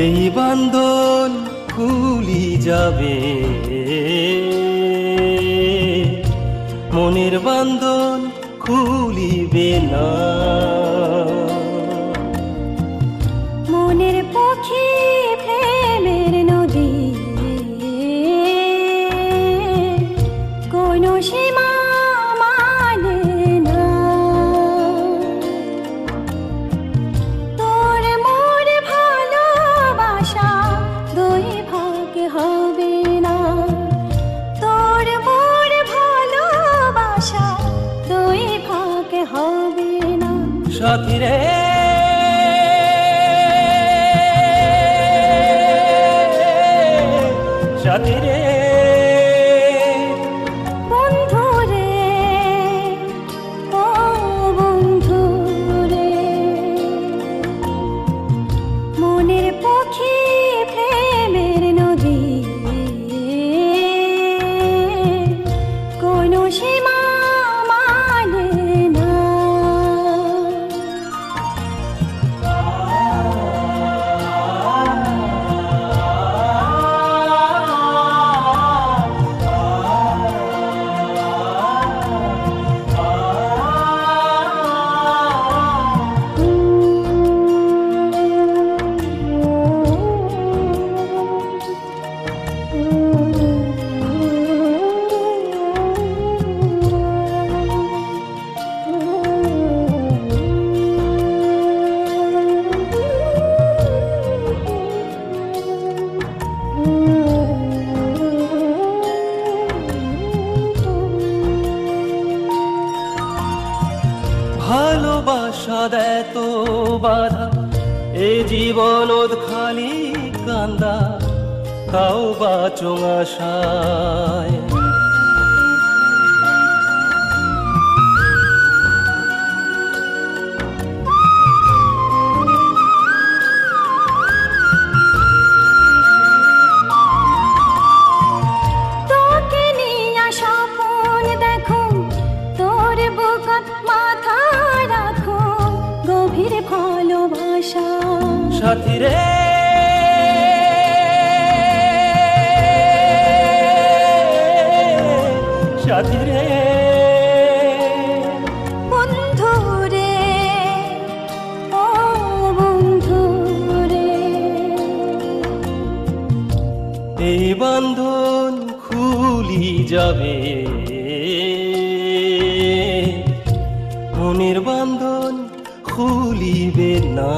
Speaker 9: এই বান্ধন খুলি যাবে, মনের বান্ধন খুলিবে না।
Speaker 21: মনের পক্ষে প্রেমের নদী কোনো সীমা মানে না। তোর মোর ভালোবাসা দুই ভাগ হবে না, তোর মোর ভালোবাসা দুই ভাগ হবে না।
Speaker 9: সাথী রে সাথী রে
Speaker 21: বন্ধু রে ও বন্ধু রে, মনের পক্ষে প্রেমের নদী কোনো সীমা মানে না।
Speaker 9: ভালোবাসা দেয় তো বাধা, এ জীবন খালি কান্দা, তাও বাঁচো আশায়।
Speaker 21: তোকে নিয়া স্বপন দেখো, তোর বুকত মাথা রাখো, গভীর ভালোবাসা।
Speaker 9: সাথী রে সাথী রে
Speaker 21: বন্ধু রে ও বন্ধু রে,
Speaker 9: এই বান্ধন খুলি যাবে, মনের বান্ধন
Speaker 4: খুলিবে না।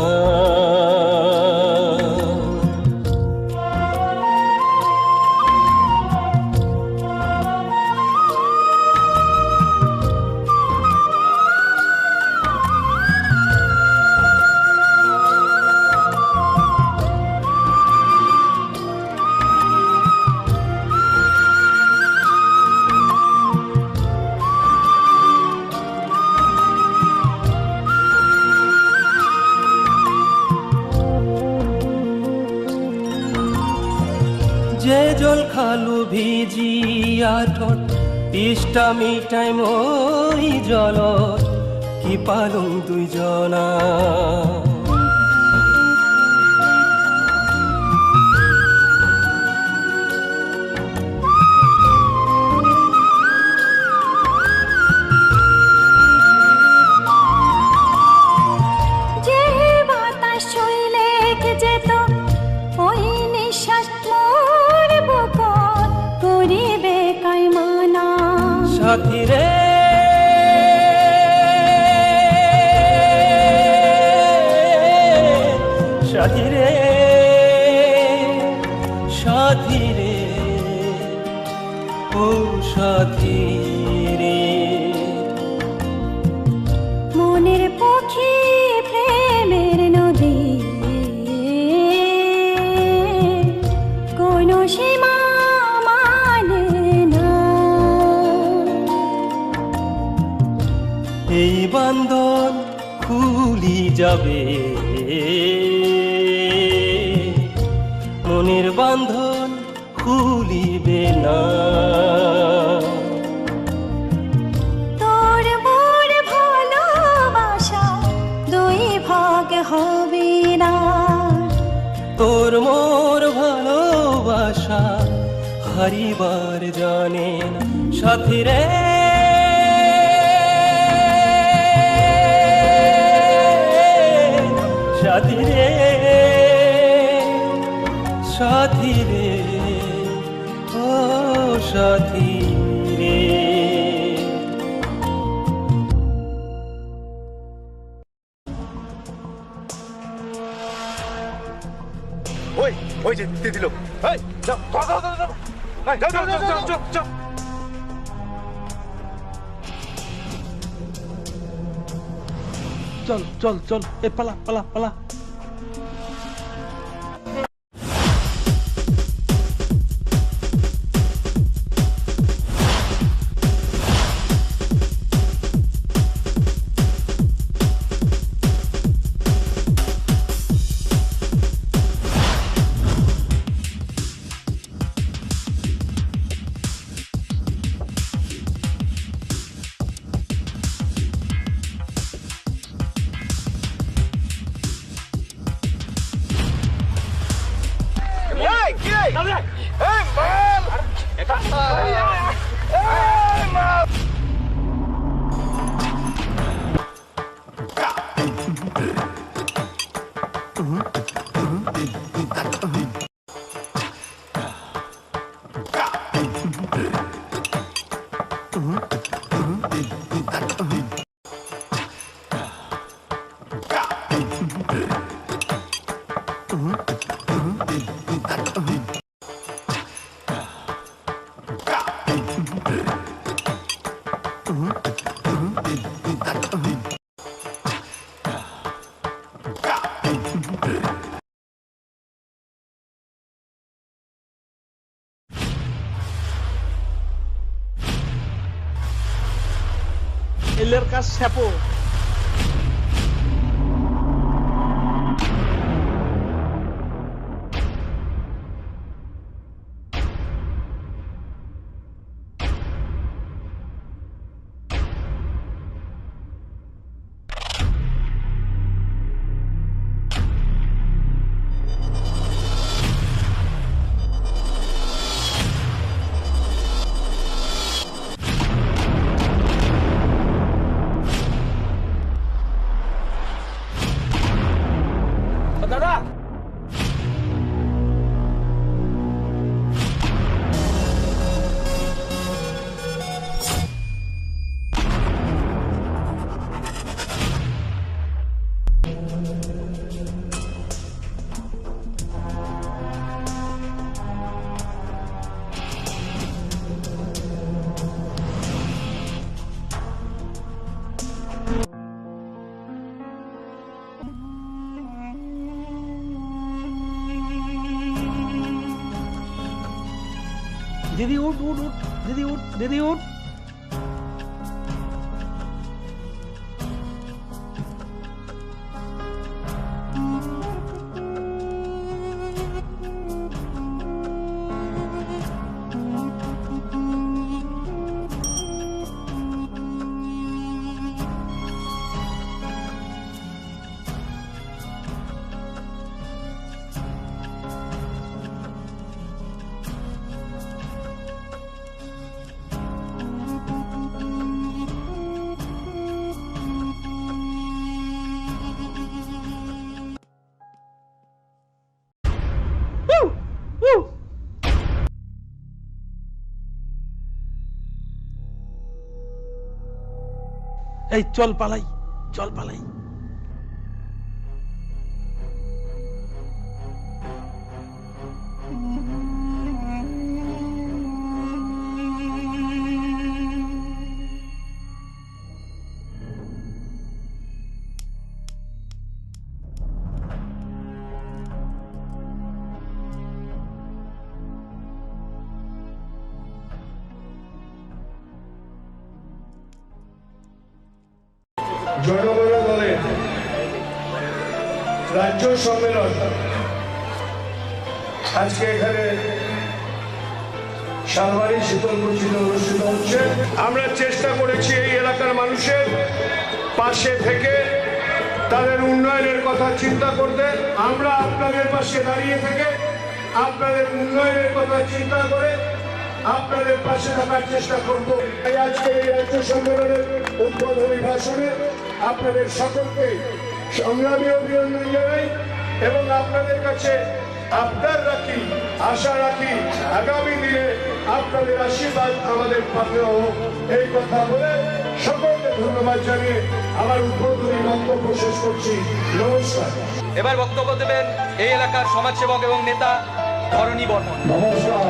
Speaker 4: যে জল খালু ভিজিয়া ঠোঁট তেষ্টা মিটাই মই জল কি পালুম দুইজনা।
Speaker 21: যে বাতাস শৈলে যেত ওই নিঃশ্বাস মোর বুকত করিবে কাইমানা।
Speaker 4: সাথী রে সাথী রে সাথী রে ও সাথী রে,
Speaker 21: মনের পক্ষী প্রেমের নদী কোনো সীমা মানে না।
Speaker 4: এই বান্ধন খুলি যাবে, মনের বান্ধন খুলিবে না।
Speaker 21: তোর মোর ভালোবাসা দুই ভাগ হবে না।
Speaker 4: তোর মোর ভালোবাসা হারিবার জানে না। সাথী রে সাথী রে সাথী রে ও সাথী রে।
Speaker 8: ওই ওই যে দিয়ে দিল। এই যাও যাও যাও যাও যাও এই, যাও যাও যাও যাও যাও যাও।
Speaker 2: চল চল চল, এ পালা পালা পালা।
Speaker 8: এই কি রে? এই মাল! এটা এই মাল!
Speaker 2: এলের কাজ স্যাপো।
Speaker 3: দিদি উঠ উঠ উঠ দিদি উঠ দিদি উঠ। এই চল পালাই, চল পালাই।
Speaker 16: জনগণ দলের রাজ্য সম্মেলন আজকে এখানে শালবাড়ি শীতলকুচিতে অনুষ্ঠিত হচ্ছে। আমরা চেষ্টা করেছি এই এলাকার মানুষের পাশে থেকে তাদের উন্নয়নের কথা চিন্তা করতে। আমরা আপনাদের পাশে দাঁড়িয়ে থেকে আপনাদের উন্নয়নের কথা চিন্তা করে আপনাদের পাশে থাকার চেষ্টা করব। তাই আজকে এই রাজ্য সম্মেলনের উদ্বোধনী ভাষণে আপনাদের সকলকে সংগ্রামী অভিনন্দন জানাই এবং আপনাদের কাছে আবদার রাখি, আশা রাখি আগামী দিনে আপনাদের আশীর্বাদ আমাদের পাথেয় হোক। এই কথা বলে সকলকে ধন্যবাদ জানিয়ে আমার উদ্বোধনী বক্তব্য শেষ করছি। নমস্কার।
Speaker 7: এবার বক্তব্য দেবেন এই এলাকার সমাজসেবক এবং নেতা ধরণী বর্মন।
Speaker 3: নমস্কার,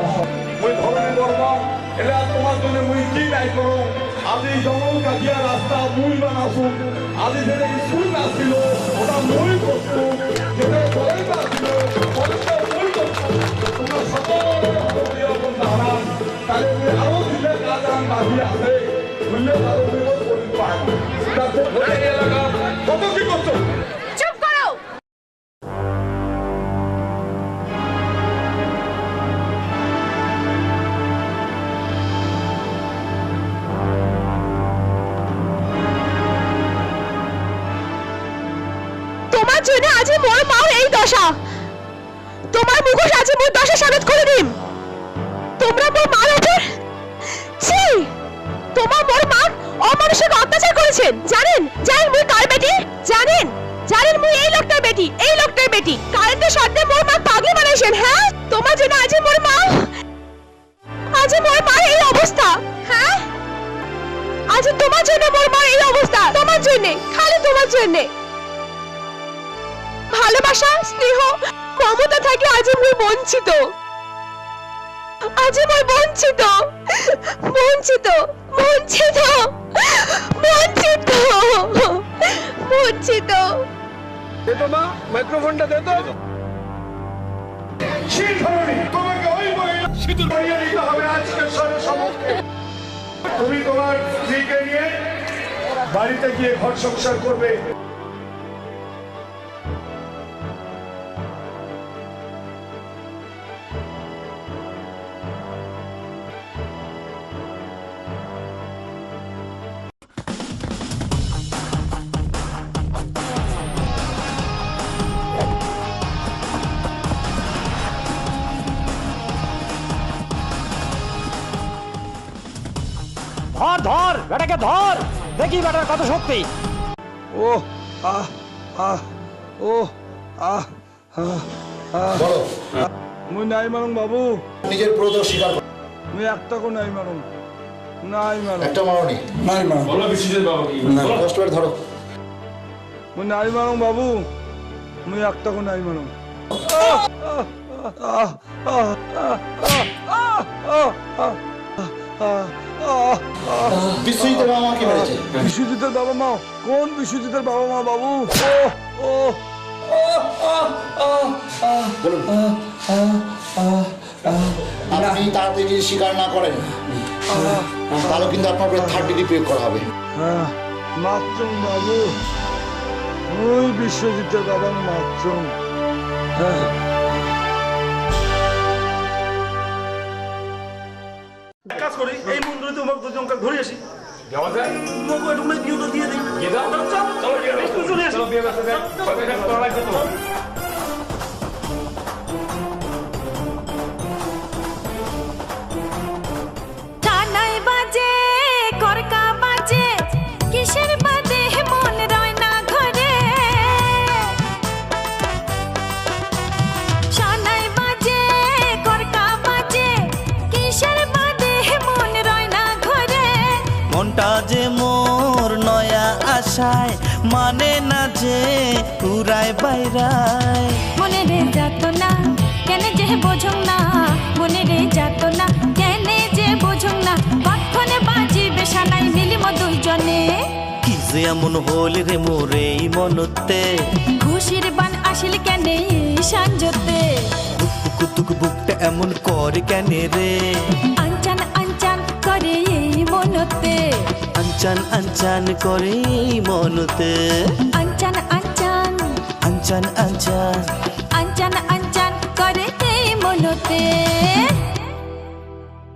Speaker 3: মুই ধরণী বর্মন। এলা তোমার জন্য মুই কি নাই করো। আজি জঙ্গল কাটিয়া রাস্তা মুই বানাসু। আজি যেটা স্কুল নাছিল ওটা মুই করছো, যেটা কলেজ নাছিল কলেজটা মুই করছো। তোমরা সকল দাঁড়ান, তাহলে মুই আরো দিলে কাজ বাকি আছে বুঝলে আরো করি পাই। এলাকা কত কি করছো?
Speaker 13: চুপ করো।
Speaker 6: তোমার জন্য আজ মোর মাও এই দশা। তোমার মুখোশ আজ মোর দশা সাবেত করে দিম। তোমরা মোর মার উপর ছি, তোমার মোর মা অমানুষিক অত্যাচার করেছেন। জানেন জানেন মুই কার বেটি? জানেন জানেন মুই এই লোকটার বেটি, এই লোকটার বেটি। কারেন্টের শর্তে মোর মা পাগলি বানাইছেন। হ্যাঁ, তোমার জন্য আজ মোর মা এই অবস্থা। হ্যাঁ, আজ তোমার জন্য মোর মা এই অবস্থা। তোমার জন্য, খালি তোমার জন্য। ভালোবাসা, স্নেহ, মমতা থাকে আজ মুই বঞ্চিত। আজ মুই বঞ্চিত, বঞ্চিত, বঞ্চিত, বঞ্চিত, বঞ্চিত।
Speaker 16: দে তো মা, মাইক্রোফোনটা দে তো। তোমাকে ওই মহিলা সিঁদুর পরিয়ে দিতে হবে আজকের সম্মুখে। তুমি তোমার স্ত্রীকে নিয়ে বাড়িতে গিয়ে ঘর সংসার করবে।
Speaker 7: ধর ধর বেটাকে ধর, দেখি বেটার কত শক্তি।
Speaker 3: ও আহ আহ ও আহ
Speaker 14: বলো
Speaker 3: মুই নাই মারুম বাবু।
Speaker 14: নিজের প্রদোষ স্বীকার করো।
Speaker 3: মুই একটাকও নাই মারুম, নাই মারুম।
Speaker 14: একটা মারোনি?
Speaker 3: নাই মারুম।
Speaker 14: বলো বিশ্বজিৎ বাবু কি? কষ্ট করে ধরো।
Speaker 3: মুই নাই মারুম বাবু, মুই একটাকও নাই মারুম।
Speaker 14: বিশ্বজিতের বাবা মা কি মেরেছে?
Speaker 3: বিশ্বজিতের বাবা মা? কোন বিশ্বজিতের বাবা মা বাবু? ও ও
Speaker 14: আপনি তাড়াতাড়ি যদি স্বীকার না করেন তাহলে কিন্তু আপনার উপরে 3rd ডিগ্রি প্রয়োগ করা হবে।
Speaker 16: মাতৃম বাবু, ওই বিশ্বজিতের বাবা মাতৃম।
Speaker 10: কাজ করি, এই মন্দিরে তোমাকে দুজনকে ধরে আসি। যাওয়া যায়? তোমাকে একটু বিয়েটা দিয়ে দিই। দিয়ে দাও, চলো, চলো বিয়ে ব্যবস্থা। চলে আসি। চলো বিয়ে ব্যবস্থা। করা লাগবে তো।
Speaker 5: টানাই বাজে করকা বাজে কিসের বাদে মন রয় না ঘরে টানাই বাজে করকা বাজে কিসের বাদে মন রয় না ঘরে
Speaker 9: মনটা যে মোর নয়া আশায় মানে না যে উড়ায় বাইরায়
Speaker 5: মনে রে যাত না কেন যে বোঝং না মনে রে যাত না কেন যে বোঝং না কখনে বাজি বেশানাই মিলিম দুইজনে
Speaker 9: কি যে এমন হল রে মোরে এই মনতে
Speaker 5: খুশির বান আসিল কেন সাঞ্জতে
Speaker 9: কুতুক বুকটা এমন করে কেন রে
Speaker 5: আঞ্চান আঞ্চান করে এই মনতে
Speaker 9: আনচান আনচান করে এই মনতে
Speaker 5: আঞ্চান আঞ্চান
Speaker 9: আনচান আনচান
Speaker 5: আঞ্চান আঞ্চান করে এই মনতে